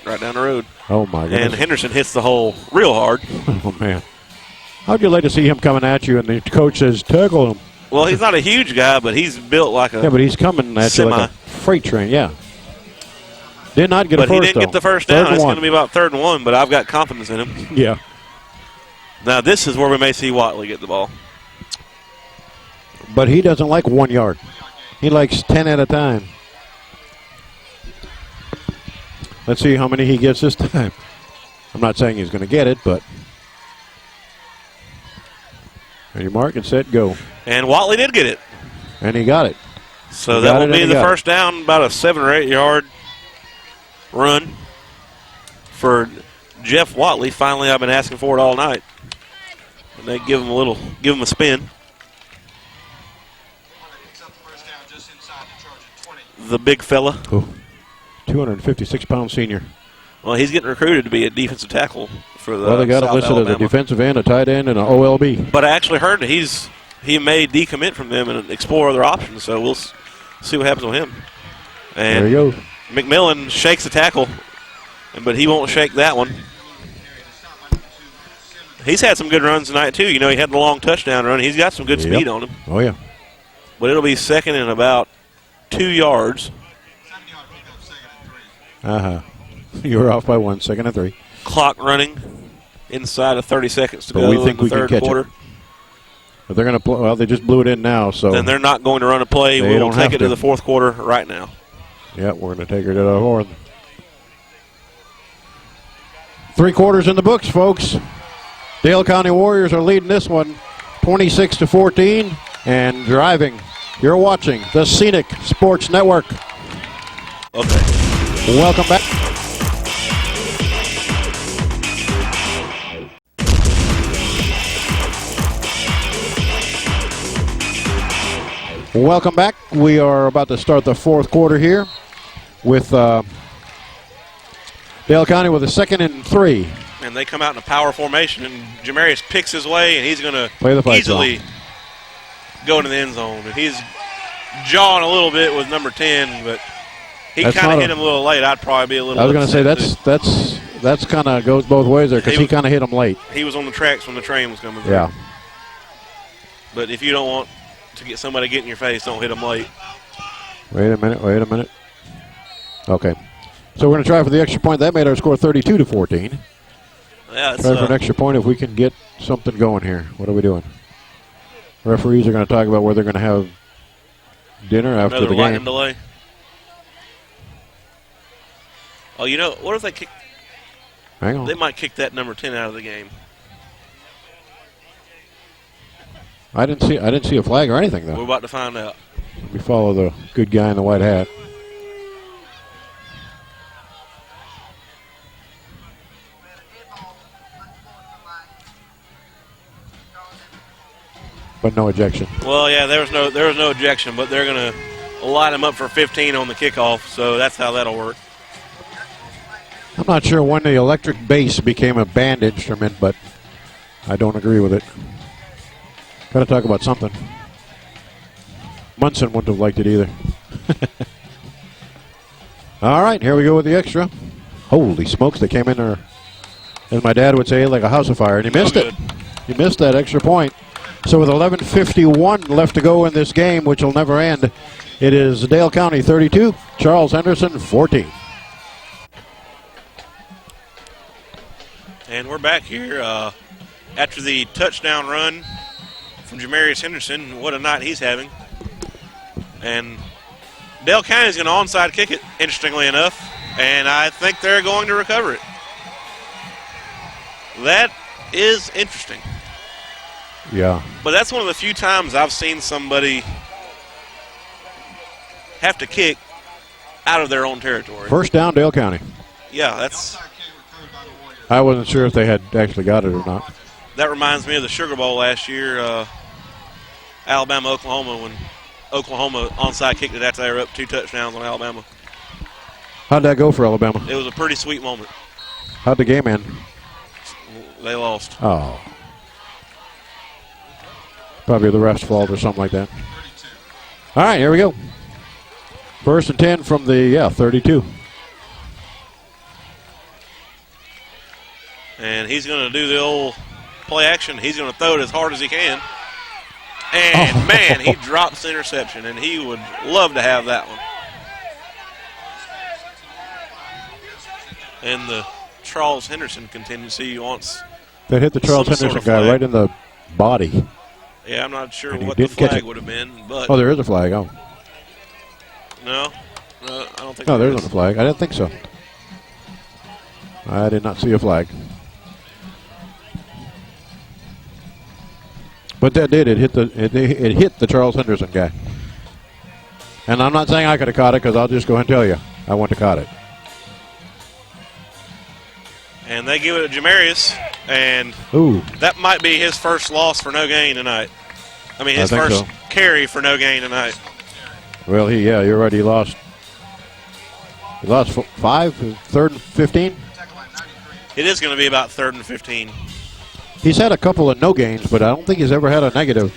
Right down the road. Oh, my goodness. And Henderson hits the hole real hard. Oh, man. How'd you like to see him coming at you and the coach says, tackle him? Well, he's not a huge guy, but he's built like a Yeah, but he's coming at you like a freight train, yeah. Did not get a But first, he didn't get the first down. It's going to be about 3rd and 1, but I've got confidence in him. Yeah. Now, this is where we may see Watley get the ball. But he doesn't like 1 yard. He likes 10 at a time. Let's see how many he gets this time. I'm not saying he's going to get it, but. Ready, mark, and set, go. And Watley did get it. And he got it. So that will be the first down, about a 7 or 8 yard run for Jeff Watley. Finally, I've been asking for it all night. And they give him a spin. The big fella. Oh, 256-pound senior. Well, he's getting recruited to be a defensive tackle for the Well, they got him South listed Alabama. as a defensive end, a tight end, and an OLB. But I actually heard that he may decommit from them and explore other options, so we'll see what happens with him. And there you go. McMillan shakes the tackle, but he won't shake that one. He's had some good runs tonight, too. You know, he had the long touchdown run. He's got some good speed on him. Oh, yeah. But it'll be 2nd and about 2 yards. Uh-huh. You were off by 1, 2nd and 3. Clock running inside of 30 seconds to But go we think in the we can third catch quarter. it. But they're going to well, they just blew it in now, so. Then they're not going to run a play. They We'll don't take have it to to. the 4th quarter right now. Yeah, we're going to take her to the horn. 3 quarters in the books, folks. Dale County Warriors are leading this one 26-14 and driving. You're watching the Scenic Sports Network. Okay. Welcome back. Welcome back. We are about to start the 4th quarter here with Dale County with a 2nd and 3. And they come out in a power formation, and Jamarius picks his way, and he's going to easily go into the end zone. And he's jawing a little bit with number 10, but he kind of hit him a little late. I'd probably be a little. I was going to say that's kind of goes both ways there because he kind of hit him late. He was on the tracks when the train was coming through. Yeah. But if you don't want to get somebody get in your face, don't hit him late. Wait a minute. Okay. So we're going to try for the extra point. That made our score 32-14. Yeah, Try for an extra point if we can get something going here. What are we doing? Referees are going to talk about where they're going to have dinner after the game. Lightning delay. Oh, you know, what if they kick? Hang on. They might kick that number 10 out of the game. I didn't see a flag or anything though. We're about to find out. We follow the good guy in the white hat. But no ejection. Well, yeah, there was no ejection, but they're going to line them up for 15 on the kickoff, so that's how that'll work. I'm not sure when the electric bass became a band instrument, but I don't agree with it. Got to talk about something. Munson wouldn't have liked it either. All right, here we go with the extra. Holy smokes, they came in there, as my dad would say, like a house of fire, and he missed it. He missed that extra point. So with 11:51 left to go in this game, which will never end, it is Dale County 32, Charles Henderson 14. And we're back here after the touchdown run from Jamarius Henderson. What a night he's having. And Dale County is going to onside kick it, interestingly enough. And I think they're going to recover it. That is interesting. Yeah. But that's one of the few times I've seen somebody have to kick out of their own territory. First down, Dale County. Yeah, that's. I wasn't sure if they had actually got it or not. That reminds me of the Sugar Bowl last year, Alabama, Oklahoma, when Oklahoma onside kicked it after they were up 2 touchdowns on Alabama. How'd that go for Alabama? It was a pretty sweet moment. How'd the game end? They lost. Oh. Probably the ref's fault or something like that. All right, here we go. First and 10 from the, 32. And he's going to do the old play action. He's going to throw it as hard as he can. And, man, he drops the interception, and he would love to have that one. And the Charles Henderson contingency wants. That hit the Charles Henderson guy right in the body. Yeah, I'm not sure And what the flag would have been. But oh, there is a flag. Oh. No, I don't think no, there isn't a flag. I didn't think so. I did not see a flag. But that did. It hit the Charles Henderson guy. And I'm not saying I could have caught it because I'll just go ahead and tell you. I wouldn't have caught it. And they give it to Jamarius, and ooh, that might be his first loss for no gain tonight. I mean, his first carry for no gain tonight. Well, you're right. He lost 5, 3rd and 15. It is going to be about 3rd and 15. He's had a couple of no gains, but I don't think he's ever had a negative,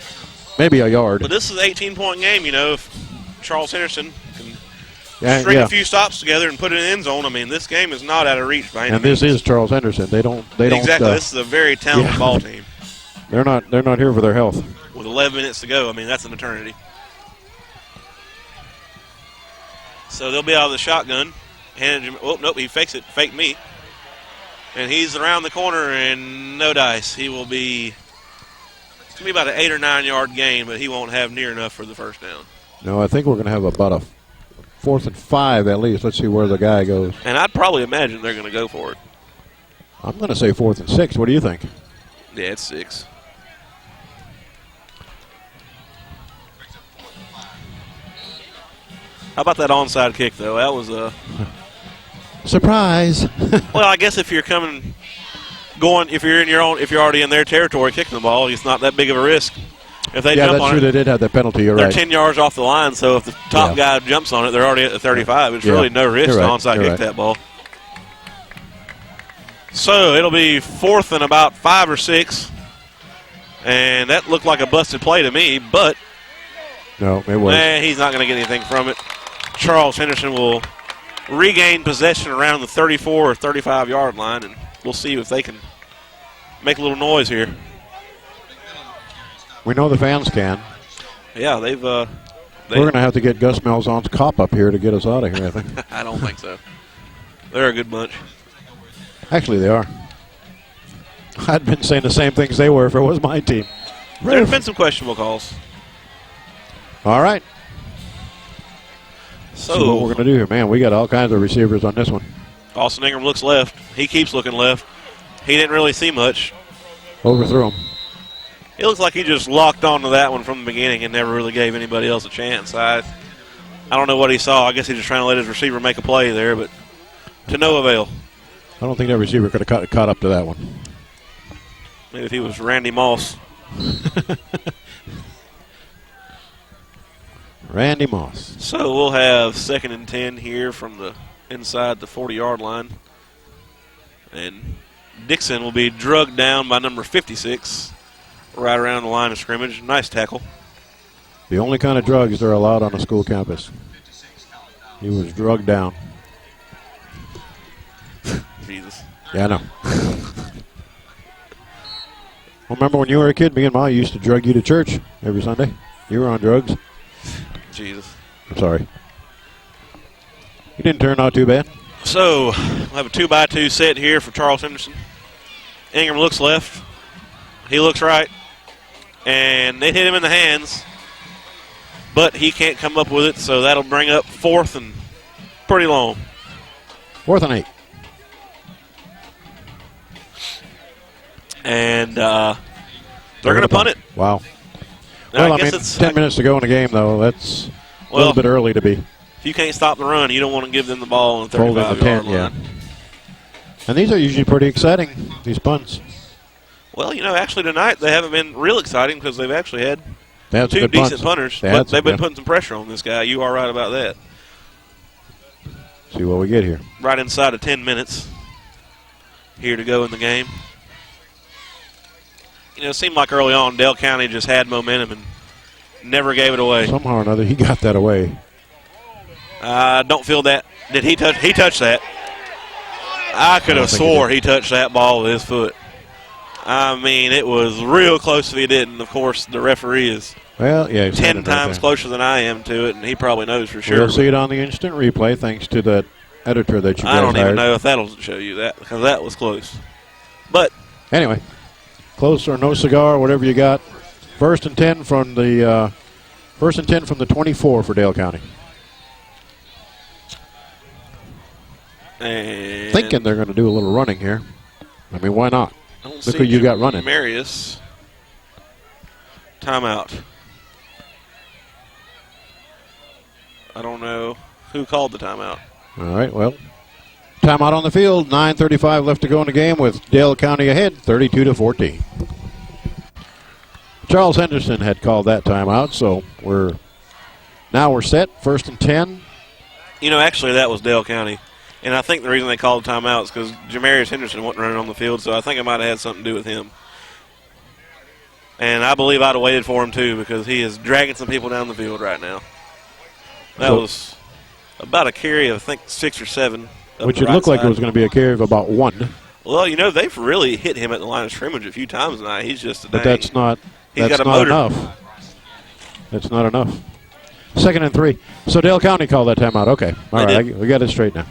maybe a yard. But this is an 18-point game, if Charles Henderson can string a few stops together and put it in the end zone. I mean, this game is not out of reach by any means. And this is Charles Henderson. They don't. Exactly. This is a very talented ball team. They're not here for their health. With 11 minutes to go, I mean, that's an eternity. So they'll be out of the shotgun. Oh, nope, he fakes it. Faked me. And he's around the corner and no dice. He will be, it's going to be about an 8 or 9 yard gain, but he won't have near enough for the first down. No, I think we're going to have about a 4th and 5 at least. Let's see where the guy goes. And I'd probably imagine they're going to go for it. I'm going to say 4th and 6. What do you think? Yeah, it's 6. How about that onside kick, though? That was a surprise. Well, I guess if you're if you're already in their territory kicking the ball, it's not that big of a risk. If they jump on it, they did have that penalty. You're they're right. 10 yards off the line, so if the top guy jumps on it, they're already at the 35. It's really no risk to onside kick that ball. So it'll be 4th and about 5 or 6, and that looked like a busted play to me, but no, it wasn't. He's not going to get anything from it. Charles Henderson will regain possession around the 34 or 35 yard line, and we'll see if they can make a little noise here. We know the fans can. Yeah, we're going to have to get Gus Malzahn's cop up here to get us out of here, I think. I don't think so. They're a good bunch. Actually, they are. I'd been saying the same things they were if it was my team. There have been some questionable calls. All right. So what we're going to do here, man, we got all kinds of receivers on this one. Austin Ingram looks left. He keeps looking left. He didn't really see much. Overthrew him. It looks like he just locked onto that one from the beginning and never really gave anybody else a chance. I don't know what he saw. I guess he's just trying to let his receiver make a play there, but to no avail. I don't think that receiver could have caught up to that one. Maybe if he was Randy Moss. Randy Moss. So we'll have 2nd and 10 here from the inside the 40-yard line. And Dixon will be drugged down by number 56 right around the line of scrimmage. Nice tackle. The only kind of drugs that are allowed on a school campus. He was drugged down. Jesus. Yeah, I know. Well, remember when you were a kid, me and Ma used to drug you to church every Sunday? You were on drugs. Jesus. I'm sorry. You didn't turn out too bad. So we'll have a 2-by-2 set here for Charles Henderson. Ingram looks left. He looks right. And they hit him in the hands. But he can't come up with it, so that'll bring up 4th and pretty long. 4th and 8. And they're going to punt it. Wow. Now, Well, I mean, 10 minutes to go in the game, though. That's a little bit early to be. If you can't stop the run, you don't want to give them the ball on the 35-yard line. Yeah. And these are usually pretty exciting, these punts. Well, actually tonight they haven't been real exciting because they've actually had two decent punts. punters. But they've been putting some pressure on this guy. You are right about that. See what we get here. Right inside of 10 minutes here to go in the game. It seemed like early on Dale County just had momentum and never gave it away. Somehow or another, he got that away. I don't feel that. Did he touch? He touched that. I could have swore he touched that ball with his foot. I mean, it was real close if he didn't. Of course, the referee is 10 times closer than I am to it, and he probably knows for sure. We'll see it on the instant replay thanks to that editor that you guys I don't hired. even know if that'll show you that because that was close. But anyway, close or no cigar, whatever you got. 1st and 10 from the 24 for Dale County. And thinking they're going to do a little running here. I mean, why not? Look who you got running. Marius. Timeout. I don't know who called the timeout. All right, well, timeout on the field. 9:35 left to go in the game with Dale County ahead, 32-14. Charles Henderson had called that timeout, so we're set. 1st and 10. Actually, that was Dale County. And I think the reason they called the timeout is because Jamarius Henderson wasn't running on the field, so I think it might have had something to do with him. And I believe I'd have waited for him, too, because he is dragging some people down the field right now. That was about a carry of, I think, 6 or 7. Which it looked like it was going to be a carry of about 1. Well, they've really hit him at the line of scrimmage a few times tonight. He's just But that's not enough. That's not enough. 2nd and 3. So Dale County called that timeout. Okay. All right, we got it straight now.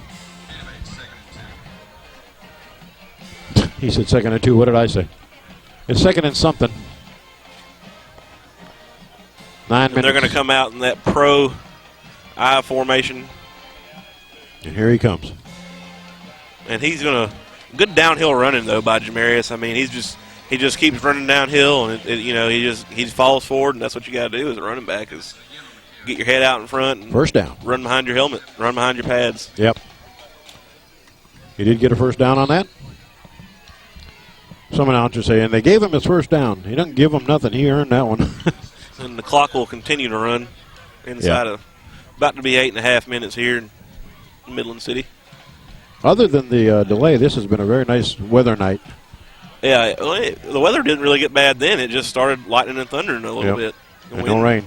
He said 2nd and 2. What did I say? It's 2nd and something. 9 minutes. They're going to come out in that pro I formation. And here he comes. And he's going to good downhill running though by Jamarius. I mean, he just keeps running downhill, and he falls forward, and that's what you got to do as a running back is get your head out in front. And 1st down. Run behind your helmet. Run behind your pads. Yep. He did get a 1st down on that. Some announcers say, and they gave him his 1st down. He doesn't give him nothing. He earned that one. And the clock will continue to run inside of about to be 8.5 minutes here in Midland City. Other than the delay, this has been a very nice weather night. Yeah, the weather didn't really get bad then. It just started lightning and thundering a little bit. And no rain.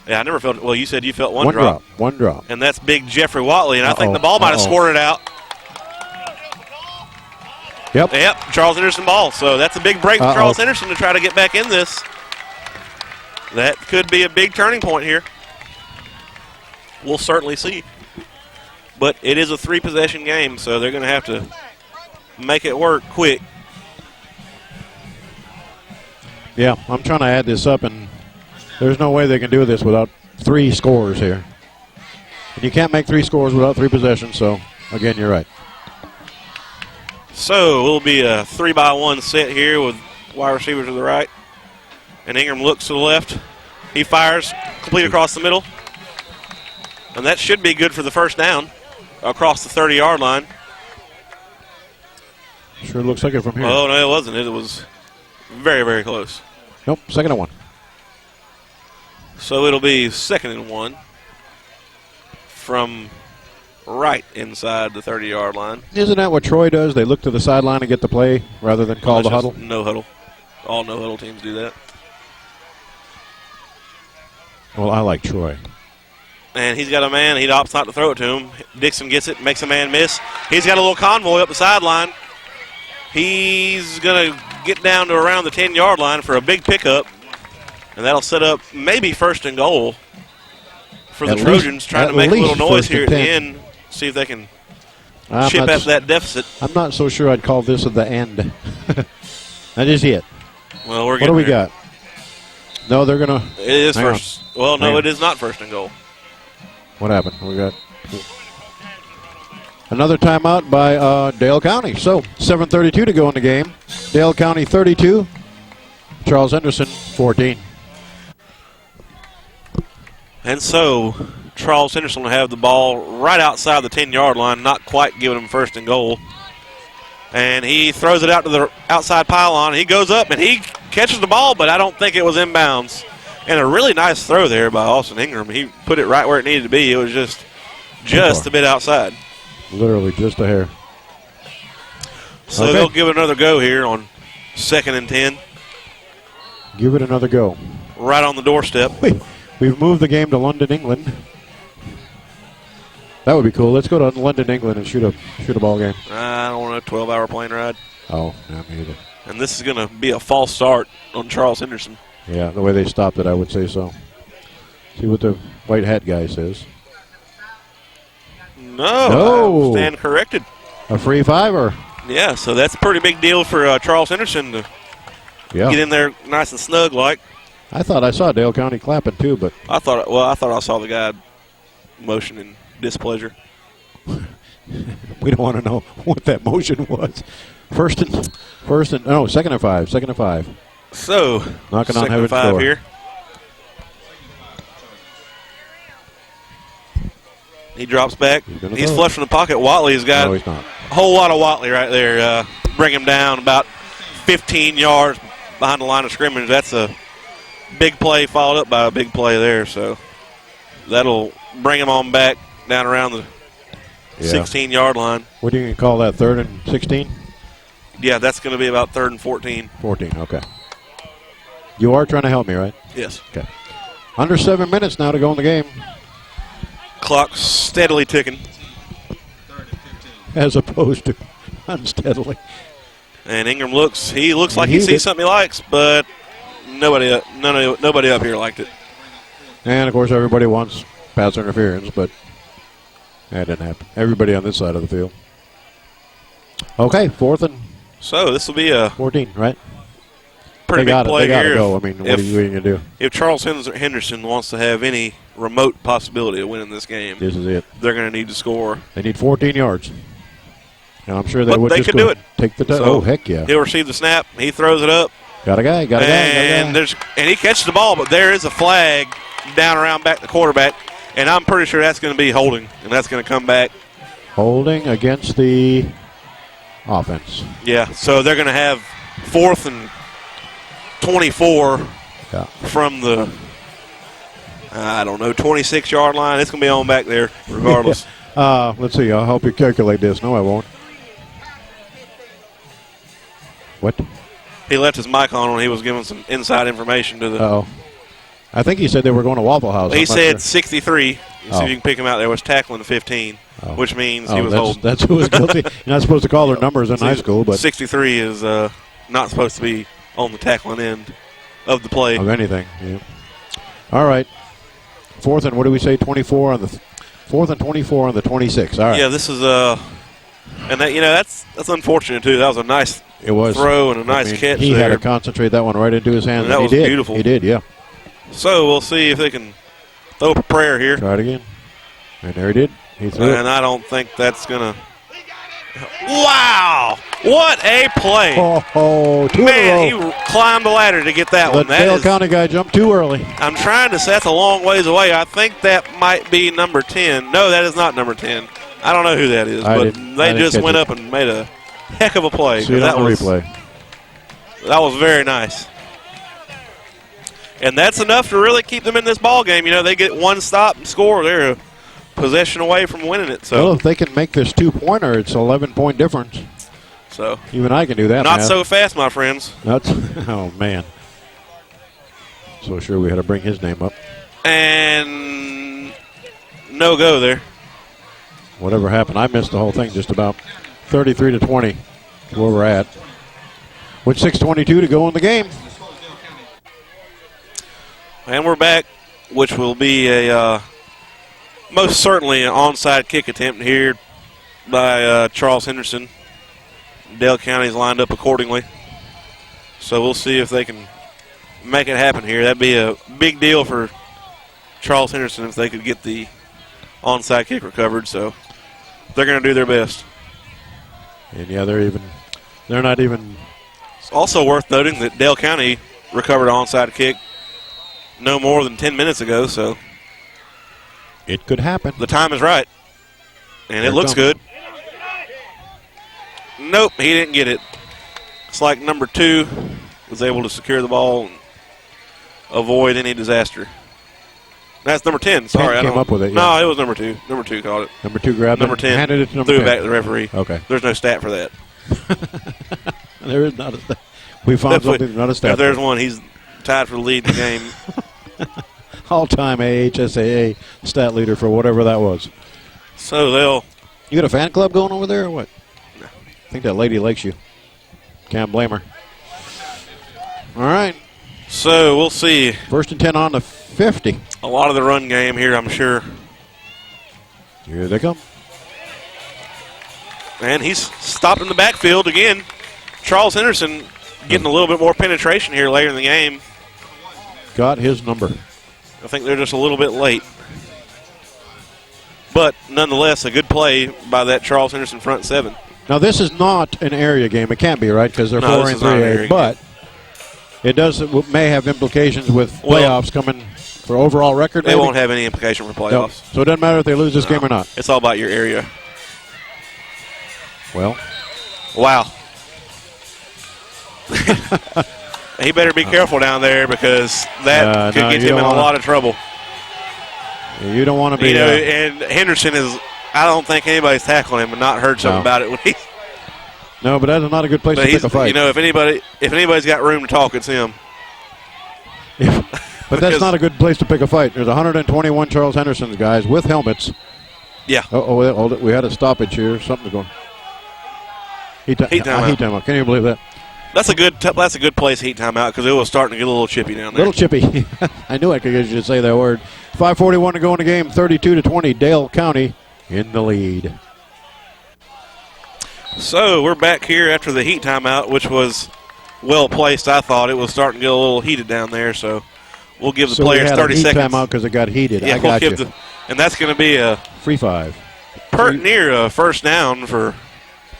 Yeah, I never felt it. Well, you said you felt one drop. One drop. And that's big Jeffrey Watley, and I think the ball might have squirted out. Yep, Charles Henderson ball. So that's a big break for Charles Henderson to try to get back in this. That could be a big turning point here. We'll certainly see. But it is a 3-possession game, so they're going to have to make it work quick. Yeah, I'm trying to add this up, and there's no way they can do this without 3 scores here. And you can't make 3 scores without 3 possessions, so, again, you're right. So it'll be a 3-by-1 set here with wide receiver to the right. And Ingram looks to the left. He fires, complete across the middle. And that should be good for the 1st down across the 30-yard line. Sure looks like it from here. Oh, no, it wasn't. It was very, very close. Nope, 2nd and 1. So it'll be 2nd and 1 from right inside the 30-yard line. Isn't that what Troy does? They look to the sideline and get the play rather than call the huddle? No huddle. All no huddle teams do that. Well, I like Troy. And he's got a man. He opts not to throw it to him. Dixon gets it, makes a man miss. He's got a little convoy up the sideline. He's going to get down to around the 10-yard line for a big pickup. And that'll set up maybe 1st and goal for the Trojans, trying to make a little noise here at the end, see if they can chip at that deficit. I'm not so sure I'd call this at the end. That is it. Well, we're what getting do we there. got? No, they're going to. It is first. Well, no, it is not 1st and goal. What happened? We got. Another timeout by Dale County. So 7:32 to go in the game. Dale County 32, Charles Henderson 14. And so Charles Henderson will have the ball right outside the 10-yard line, not quite giving him first and goal. And he throws it out to the outside pylon. He goes up and he catches the ball, but I don't think it was inbounds. And a really nice throw there by Austin Ingram. He put it right where it needed to be. It was just a bit outside. Literally just a hair. So they'll give it another go here on 2nd and 10. Give it another go. Right on the doorstep. We've moved the game to London, England. That would be cool. Let's go to London, England and shoot a ball game. I don't want a 12-hour plane ride. Oh, not me either. And this is going to be a false start on Charles Henderson. Yeah, the way they stopped it, I would say so. See what the white hat guy says. No. Stand corrected. A free fiver. Yeah, so that's a pretty big deal for Charles Henderson to get in there nice and snug like. I thought I saw Dale County clapping too, but I thought I saw the guy motioning displeasure. We don't want to know what that motion was. Second and five. So knocking on heaven's door here. He drops back. He's flush from the pocket. Watley's got he's not. A whole lot of Watley right there. Bring him down about 15 yards behind the line of scrimmage. That's a big play followed up by a big play there. So that'll bring him on back down around the 16-yard line. What do you call that, 3rd and 16? Yeah, that's going to be about 3rd and 14. 14, okay. You are trying to help me, right? Yes. Okay. Under 7 minutes now to go in the game. Clock steadily ticking. As opposed to unsteadily. And Ingram looks like he sees something he likes, but nobody up here liked it. And, of course, everybody wants pass interference, but that didn't happen. Everybody on this side of the field. Okay, 4th and so this will be a 14, right? Pretty big play here. They got to go. I mean, what are you going to do? If Charles Henderson wants to have any remote possibility of winning this game, this is it. They're going to need to score. They need 14 yards. And I'm sure they would just could do it. Take the so heck yeah. He'll receive the snap. He throws it up. Got a guy. And he catches the ball, but there is a flag down around back the quarterback, and I'm pretty sure that's going to be holding, and that's going to come back. Holding against the offense. Yeah, so they're going to have 4th and 24 from the, 26-yard line. It's going to be on back there regardless. Let's see. I'll help you calculate this. No, I won't. What? He left his mic on when he was giving some inside information to the. Oh, I think he said they were going to Waffle House. He said 63. See if you can pick him out. There was tackling 15, which means he was holding. That's who was guilty. You're not supposed to call their numbers in high school, but 63 is not supposed to be on the tackling end of the play of anything. Yeah. All right. 4th and what do we say? 24 on the 4th and 24 on the 26. All right. Yeah, this is and that that's unfortunate too. That was a nice throw and a nice catch. He had to concentrate that one right into his hands. And that was beautiful. He did, yeah. So we'll see if they can throw up a prayer here. Try it again. And there he did. He threw it. And I don't think that's gonna. Wow! What a play! Man, he climbed the ladder to get that one. The Dale County guy jumped too early. I'm trying to say that's a long ways away. I think that might be number 10. No, that is not number 10. I don't know who that is, but they just went up and made a heck of a play. See it on the replay. That was very nice. And that's enough to really keep them in this ball game. They get one stop and score. They're a possession away from winning it. So, well, if they can make this 2-pointer, it's an 11-point difference. So even I can do that. Not so fast, my friends. Oh, man. So sure we had to bring his name up. And no go there. Whatever happened, I missed the whole thing just about. 33-20 where we're at. With 6:22 to go in the game. And we're back, which will be a most certainly an onside kick attempt here by Charles Henderson. Dale County's lined up accordingly. So we'll see if they can make it happen here. That'd be a big deal for Charles Henderson if they could get the onside kick recovered. So they're going to do their best. And yeah, they're not even. It's also worth noting that Dale County recovered an onside kick no more than 10 minutes ago, so it could happen. The time is right, and Here it looks good. Nope, he didn't get it. It's like number 2 was able to secure the ball and avoid any disaster. That's number 10. Sorry, 10 came up with it. Yeah. No, it was number 2. Number 2 caught it. Number 2 grabbed number it. 10 handed it to number threw 10. it back to the referee. Okay. There's no stat for that. There is not a stat. We found something, not a stat. If there's one, he's tied for the lead in the game. All-time AHSAA stat leader for whatever that was. So they'll. You got a fan club going over there or what? No. I think that lady likes you. Can't blame her. All right. So we'll see. 1st and 10 on the 50. A lot of the run game here, I'm sure. Here they come. And he's stopped in the backfield again. Charles Henderson getting a little bit more penetration here later in the game. Got his number. I think they're just a little bit late. But nonetheless, a good play by that Charles Henderson front 7. Now, this is not an area game. It can't be, right? Because they're 4 and 3A. But it may have implications with playoffs coming for overall record. They won't have any implication for playoffs. No. So it doesn't matter if they lose this game or not. It's all about your area. Well. Wow. He better be careful down there because that could get him in a lot of trouble. You don't want to be. And Henderson is, I don't think anybody's tackling him and not heard something about it. No, but that's not a good place to pick a fight. You know, if anybody's got room to talk, it's him. But that's not a good place to pick a fight. There's 121 Charles Henderson guys with helmets. Yeah. Oh, we had a stoppage here. Something's going. Heat timeout. Can you believe that? That's a good place, heat timeout, because it was starting to get a little chippy down there. Little chippy. I knew I could get you to say that word. 5:41 to go in the game. 32-20. Dale County in the lead. So we're back here after the heat timeout, which was well placed. I thought it was starting to get a little heated down there, so we'll give the players 30 seconds. Timeout because it got heated. Yeah, I got you. And that's going to be a free 5. Pert near a first down for.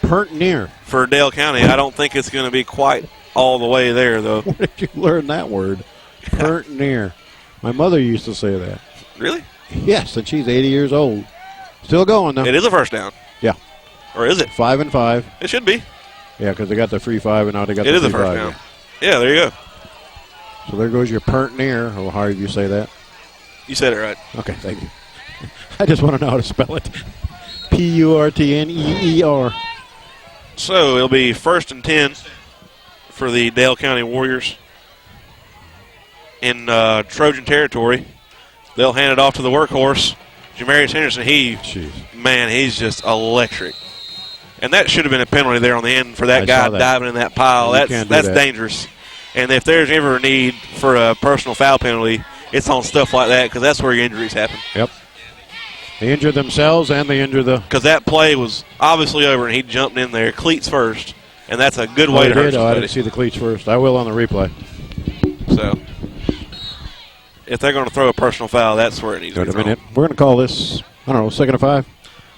Pert near. For Dale County. I don't think it's going to be quite all the way there, though. Where did you learn that word? Pert near. My mother used to say that. Really? Yes, and she's 80 years old. Still going, though. It is a first down. Yeah. Or is it? 5 and 5. It should be. Yeah, because they got the free 5, and now they got the free 5. It is a first down. Yeah, there you go. So there goes your pert near, or however you say that. You said it right. Okay, thank you. I just want to know how to spell it. P-U-R-T-N-E-E-R. So it'll be 1st and 10 for the Dale County Warriors in Trojan territory. They'll hand it off to the workhorse, Jamarius Henderson. He's just electric. And that should have been a penalty there on the end for that guy diving in that pile. That's dangerous. And if there's ever a need for a personal foul penalty, it's on stuff like that because that's where your injuries happen. Yep. They injure themselves and they injure the. Because that play was obviously over and he jumped in there, cleats first, and that's a good way to hurt somebody. I didn't see the cleats first. I will on the replay. So, if they're going to throw a personal foul, that's where it needs to be thrown. We're going to call this, 2nd and 5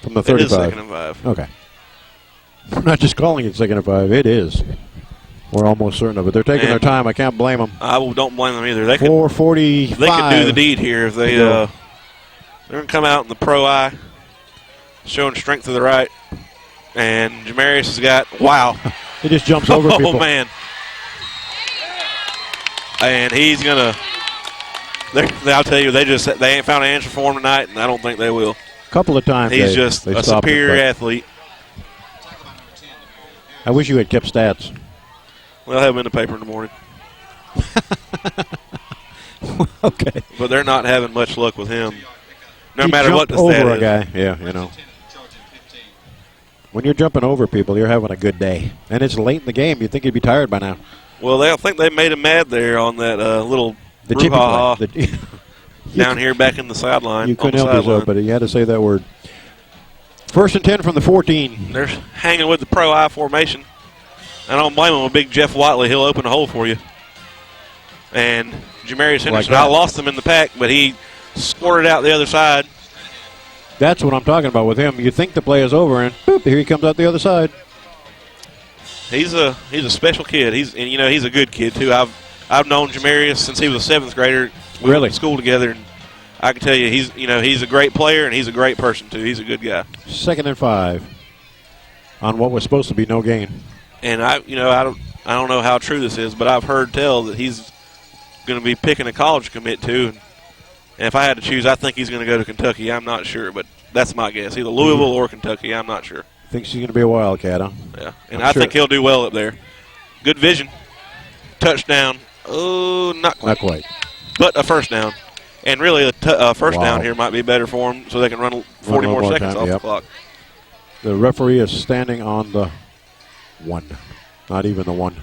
from the 35. It is 2nd and 5. Okay. We're not just calling it 2nd and 5. It is. We're almost certain of it. They're taking their time. I can't blame them. I don't blame them either. 4:45. They could do the deed here if they. They're going to come out in the pro eye, showing strength to the right. And Jamarius has got, He just jumps over people. Oh, man. And he's going to, I'll tell you, they ain't found an answer for him tonight, and I don't think they will. A couple of times. He's just a superior athlete. I wish you had kept stats. We'll have them in the paper in the morning. Okay. But they're not having much luck with him. No matter what the stat over is. A guy. Yeah, When you're jumping over people, you're having a good day. And it's late in the game. You'd think you'd be tired by now. Well, I think they made him mad there on that little brouhaha down here back in the sideline. You couldn't help yourself, but you had to say that word. 1st and 10 from the 14. They're hanging with the pro I formation. I don't blame him. A big Jeff Watley, he'll open a hole for you. And Jamarius Henderson, I lost him in the pack, but he squirted out the other side. That's what I'm talking about with him. You think the play is over, and boop, here he comes out the other side. He's a special kid. He's a good kid too. I've known Jamarius since he was a 7th grader. We went to school together, and I can tell you he's a great player and he's a great person too. He's a good guy. 2nd and 5 on what was supposed to be no gain. And I don't know how true this is, but I've heard tell that he's going to be picking a college to commit to. And if I had to choose, I think he's going to go to Kentucky. I'm not sure, but that's my guess. Either Louisville or Kentucky. I'm not sure. Thinks he's going to be a Wildcat, huh? Yeah, and I think he'll do well up there. Good vision. Touchdown. Oh, not quite. Not quite. But a first down. And really, a first down here might be better for them so they can run 40 more seconds off the clock. The referee is standing on the 1. Not even the 1.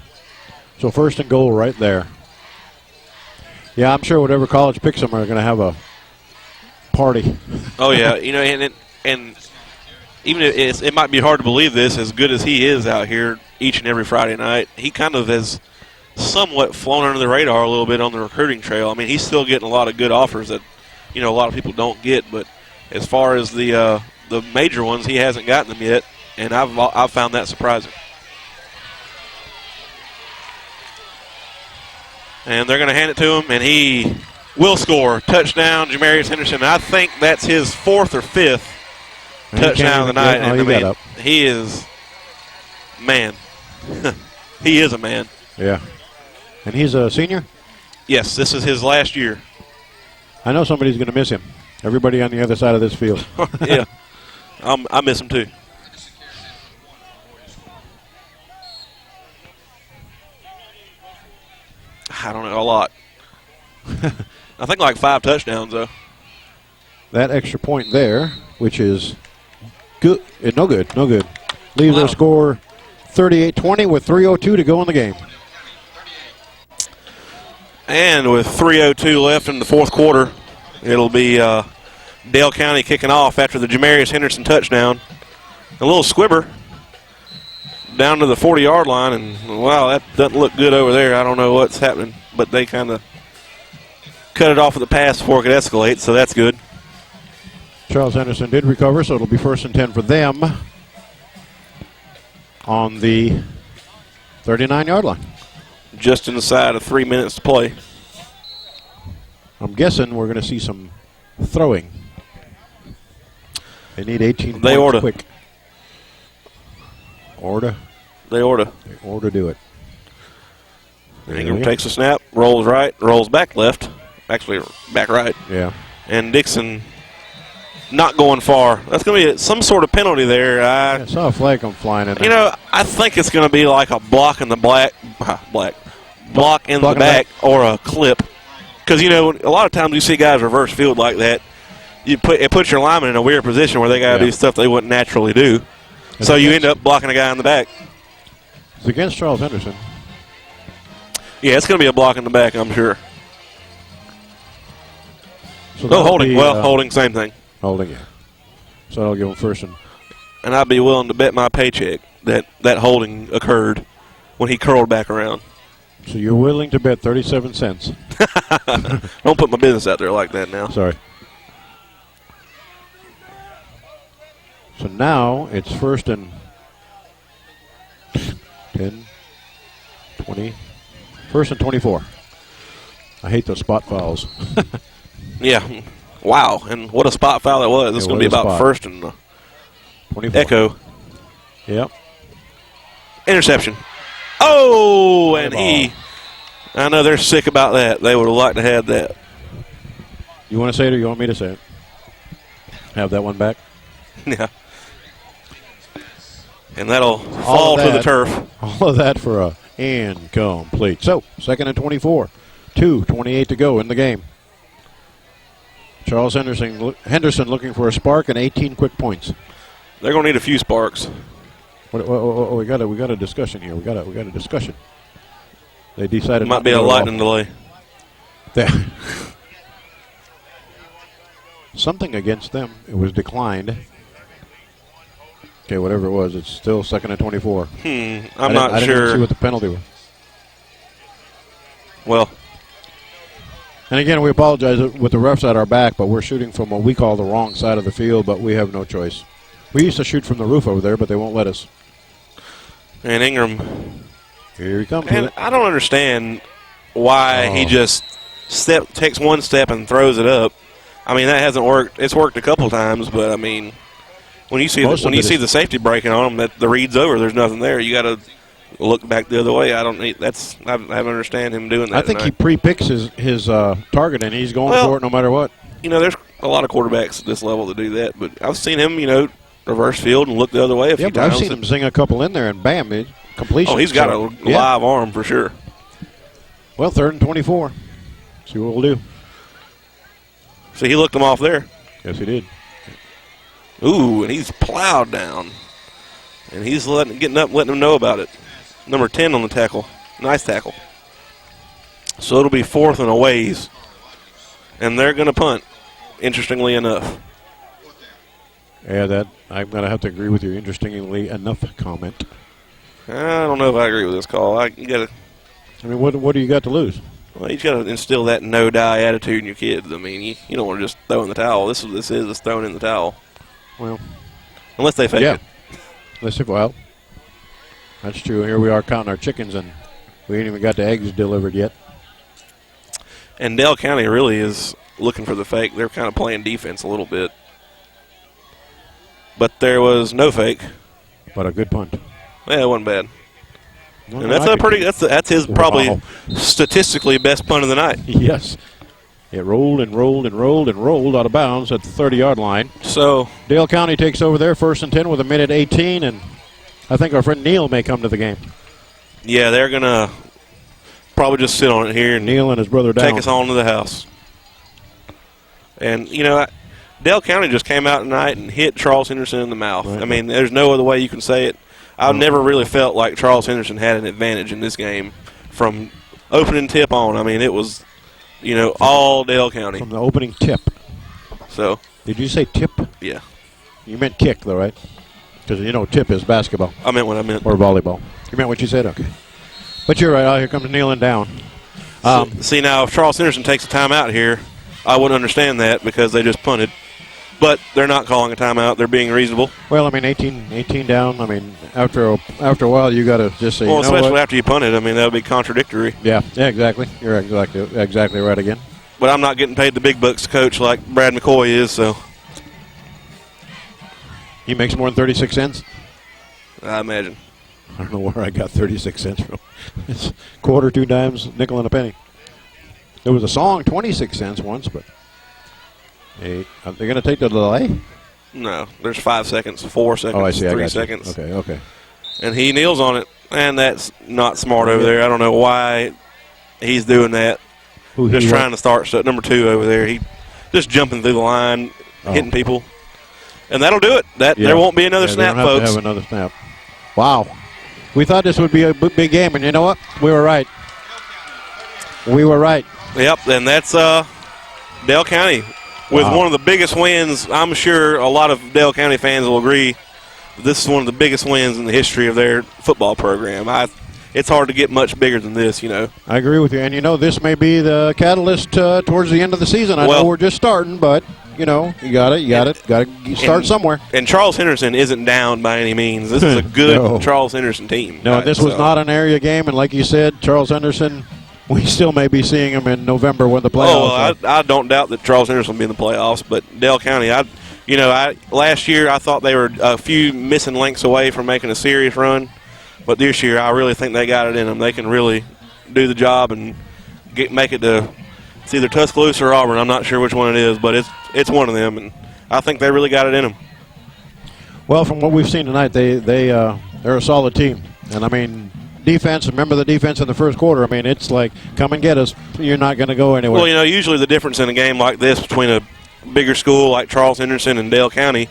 So 1st and goal right there. Yeah, I'm sure whatever college picks them are going to have a party. Oh, yeah. And even if it might be hard to believe this, as good as he is out here each and every Friday night, he kind of has somewhat flown under the radar a little bit on the recruiting trail. I mean, he's still getting a lot of good offers that, a lot of people don't get. But as far as the major ones, he hasn't gotten them yet, and I've found that surprising. And they're going to hand it to him, and he will score. Touchdown, Jamarius Henderson. I think that's his 4th or 5th touchdown of the night. And he is, man. He is a man. Yeah. And he's a senior? Yes, this is his last year. I know somebody's going to miss him. Everybody on the other side of this field. Yeah. I miss him too. I don't know, a lot. I think like 5 touchdowns, though. That extra point there, which is good, no good. Leaves their score 38-20 with 3:02 to go in the game. And with 3:02 left in the 4th quarter, it'll be Dale County kicking off after the Jamarius Henderson touchdown. A little squibber down to the 40-yard line, and, wow, that doesn't look good over there. I don't know what's happening, but they kind of cut it off at the pass before it could escalate, so that's good. Charles Henderson did recover, so it'll be 1st and 10 for them on the 39-yard line. Just inside of 3 minutes to play. I'm guessing we're going to see some throwing. They need 18 points quick. They ought to do it. Ingram takes a snap, rolls right, rolls back left. Actually, back right. Yeah. And Dixon not going far. That's going to be some sort of penalty there. I saw a flag come flying in there. I think it's going to be like a block in the block in the back or a clip. Because, a lot of times you see guys reverse field like that. It puts your lineman in a weird position where they got to do stuff they wouldn't naturally do. So you end up blocking a guy in the back. It's against Charles Henderson. Yeah, it's going to be a block in the back, I'm sure. So holding. Holding, same thing. Holding, yeah. So that'll give him 1st and I'd be willing to bet my paycheck that holding occurred when he curled back around. So you're willing to bet 37 cents. Don't put my business out there like that now. Sorry. So now it's 1st and 10, 20, 1st and 24. I hate those spot fouls. Yeah. Wow. And what a spot foul that was. This is going to be about 1st and 24. Echo. Yep. Interception. Oh, and I know they're sick about that. They would have liked to have that. You want to say it or you want me to say it? Have that one back? Yeah. And that'll fall to the turf. All of that for a incomplete. So, 2nd and 24. 2:28 to go in the game. Charles Henderson looking for a spark and 18 quick points. They're going to need a few sparks. We got a discussion here. We got a discussion. They decided it might be a lightning delay. Something against them. It was declined. Okay, whatever it was, it's still 2nd and 24. I'm not sure. I didn't sure. see what the penalty was. Well, And again, we apologize with the refs at our back, but we're shooting from what we call the wrong side of the field, but we have no choice. We used to shoot from the roof over there, but they won't let us. And Ingram. Here he comes. And I don't understand why he just takes one step and throws it up. I mean, that hasn't worked. It's worked a couple times, but, I mean, when you see the safety breaking on him, that the read's over, there's nothing there. You got to look back the other way. I don't understand him doing that. I think he pre-picks his target, and he's going for it no matter what. You know, there's a lot of quarterbacks at this level that do that, but I've seen him, reverse field and look the other way a few times. I've seen him zing a couple in there, and bam, completion. Oh, he's got a live arm for sure. Well, 3rd and 24. See what we'll do. So he looked him off there. Yes, he did. Ooh, and he's plowed down. And he's letting him know about it. Number 10 on the tackle. Nice tackle. So it'll be 4th and a ways. And they're going to punt, interestingly enough. Yeah, I'm going to have to agree with your interestingly enough comment. I don't know if I agree with this call. What do you got to lose? Well, you got to instill that no-die attitude in your kids. I mean, you don't want to just throw in the towel. This is throwing in the towel. Well, unless they fake it. Well, that's true. Here we are counting our chickens, and we ain't even got the eggs delivered yet. And Dale County really is looking for the fake. They're kind of playing defense a little bit. But there was no fake. But a good punt. Yeah, it wasn't bad. Well, and that's his probably statistically best punt of the night. Yes. It rolled and rolled and rolled and rolled out of bounds at the 30-yard line. So Dale County takes over there, 1st and 10 with 1:18, and I think our friend Neil may come to the game. Yeah, they're going to probably just sit on it here. And Neil and his brother down. Take us on to the house. And, Dale County just came out tonight and hit Charles Henderson in the mouth. Right. I mean, there's no other way you can say it. I've never really felt like Charles Henderson had an advantage in this game from opening tip on. I mean, it was, all Dale County. From the opening tip. So. Did you say tip? Yeah. You meant kick, though, right? Because, tip is basketball. I meant what I meant. Or volleyball. You meant what you said? Okay. But you're right. Here comes kneeling down. See, now, if Charles Henderson takes a timeout here, I wouldn't understand that because they just punted. But they're not calling a timeout. They're being reasonable. Well, I mean, 18 down. I mean, after a while, you got to just say, especially after you punted. I mean, that would be contradictory. Yeah, exactly. You're exactly right again. But I'm not getting paid the big bucks to coach like Brad McCoy is, so. He makes more than 36 cents? I imagine. I don't know where I got 36 cents from. It's quarter, 2 dimes, nickel, and a penny. There was a song, 26 cents once, but. Hey, are they going to take the delay? No. There's 5 seconds, 4 seconds, oh, I see. 3 seconds. Okay. And he kneels on it, and that's not smart over there. I don't know why he's doing that. Just trying to start number 2 over there. He just jumping through the line, hitting people. And that'll do it. There won't be another snap, they don't folks. Have another snap. Wow. We thought this would be a big game, and you know what? We were right. Yep, and that's Dale County. With one of the biggest wins, I'm sure a lot of Dale County fans will agree, this is one of the biggest wins in the history of their football program. It's hard to get much bigger than this, I agree with you. And, this may be the catalyst towards the end of the season. I know we're just starting, but, you got to start somewhere. And Charles Henderson isn't down by any means. This is a good Charles Henderson team. No, this was not an area game. And like you said, Charles Henderson, we still may be seeing him in November when the playoffs I don't doubt that Charles Henderson will be in the playoffs, but Dale County, last year I thought they were a few missing links away from making a serious run, but this year I really think they got it in them. They can really do the job and make it to it's either Tuscaloosa or Auburn. I'm not sure which one it is, but it's one of them, and I think they really got it in them. Well, from what we've seen tonight, they're a solid team, and I mean. Defense, remember the defense in the first quarter. I mean, it's like, come and get us. You're not going to go anywhere. Well, usually the difference in a game like this between a bigger school like Charles Henderson and Dale County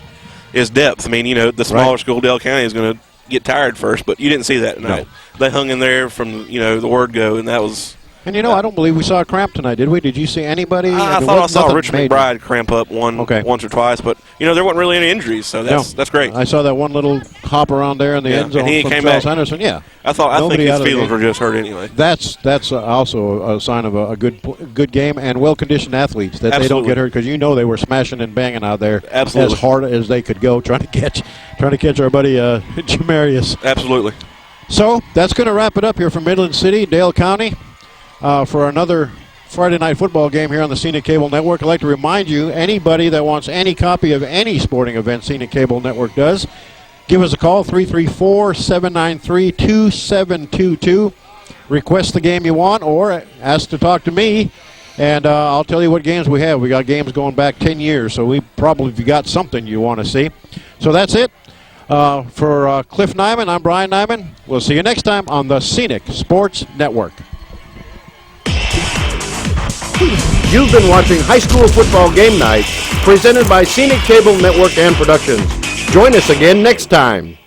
is depth. I mean, the smaller school, Dale County, is going to get tired first, but you didn't see that tonight. No. They hung in there from, the word go, and that was And I don't believe we saw a cramp tonight, did we? Did you see anybody? I thought I saw Rich McBride cramp up once or twice, but there wasn't really any injuries, so that's great. I saw that one little hop around there in the end zone and he from came Charles back. Henderson. Yeah, I think his feelings were just hurt anyway. That's also a sign of a good game and well-conditioned athletes that they don't get hurt, because they were smashing and banging out there as hard as they could go trying to catch our buddy Jamarius. Absolutely. So that's going to wrap it up here from Midland City, Dale County, for another Friday night football game here on the Scenic Cable Network. I'd like to remind you, anybody that wants any copy of any sporting event Scenic Cable Network does, give us a call, 334-793-2722. Request the game you want or ask to talk to me, and I'll tell you what games we have. We got games going back 10 years, so we probably got something you want to see. So that's it. For Cliff Nyman, I'm Brian Nyman. We'll see you next time on the Scenic Sports Network. You've been watching High School Football Game Night, presented by Scenic Cable Network and Productions. Join us again next time.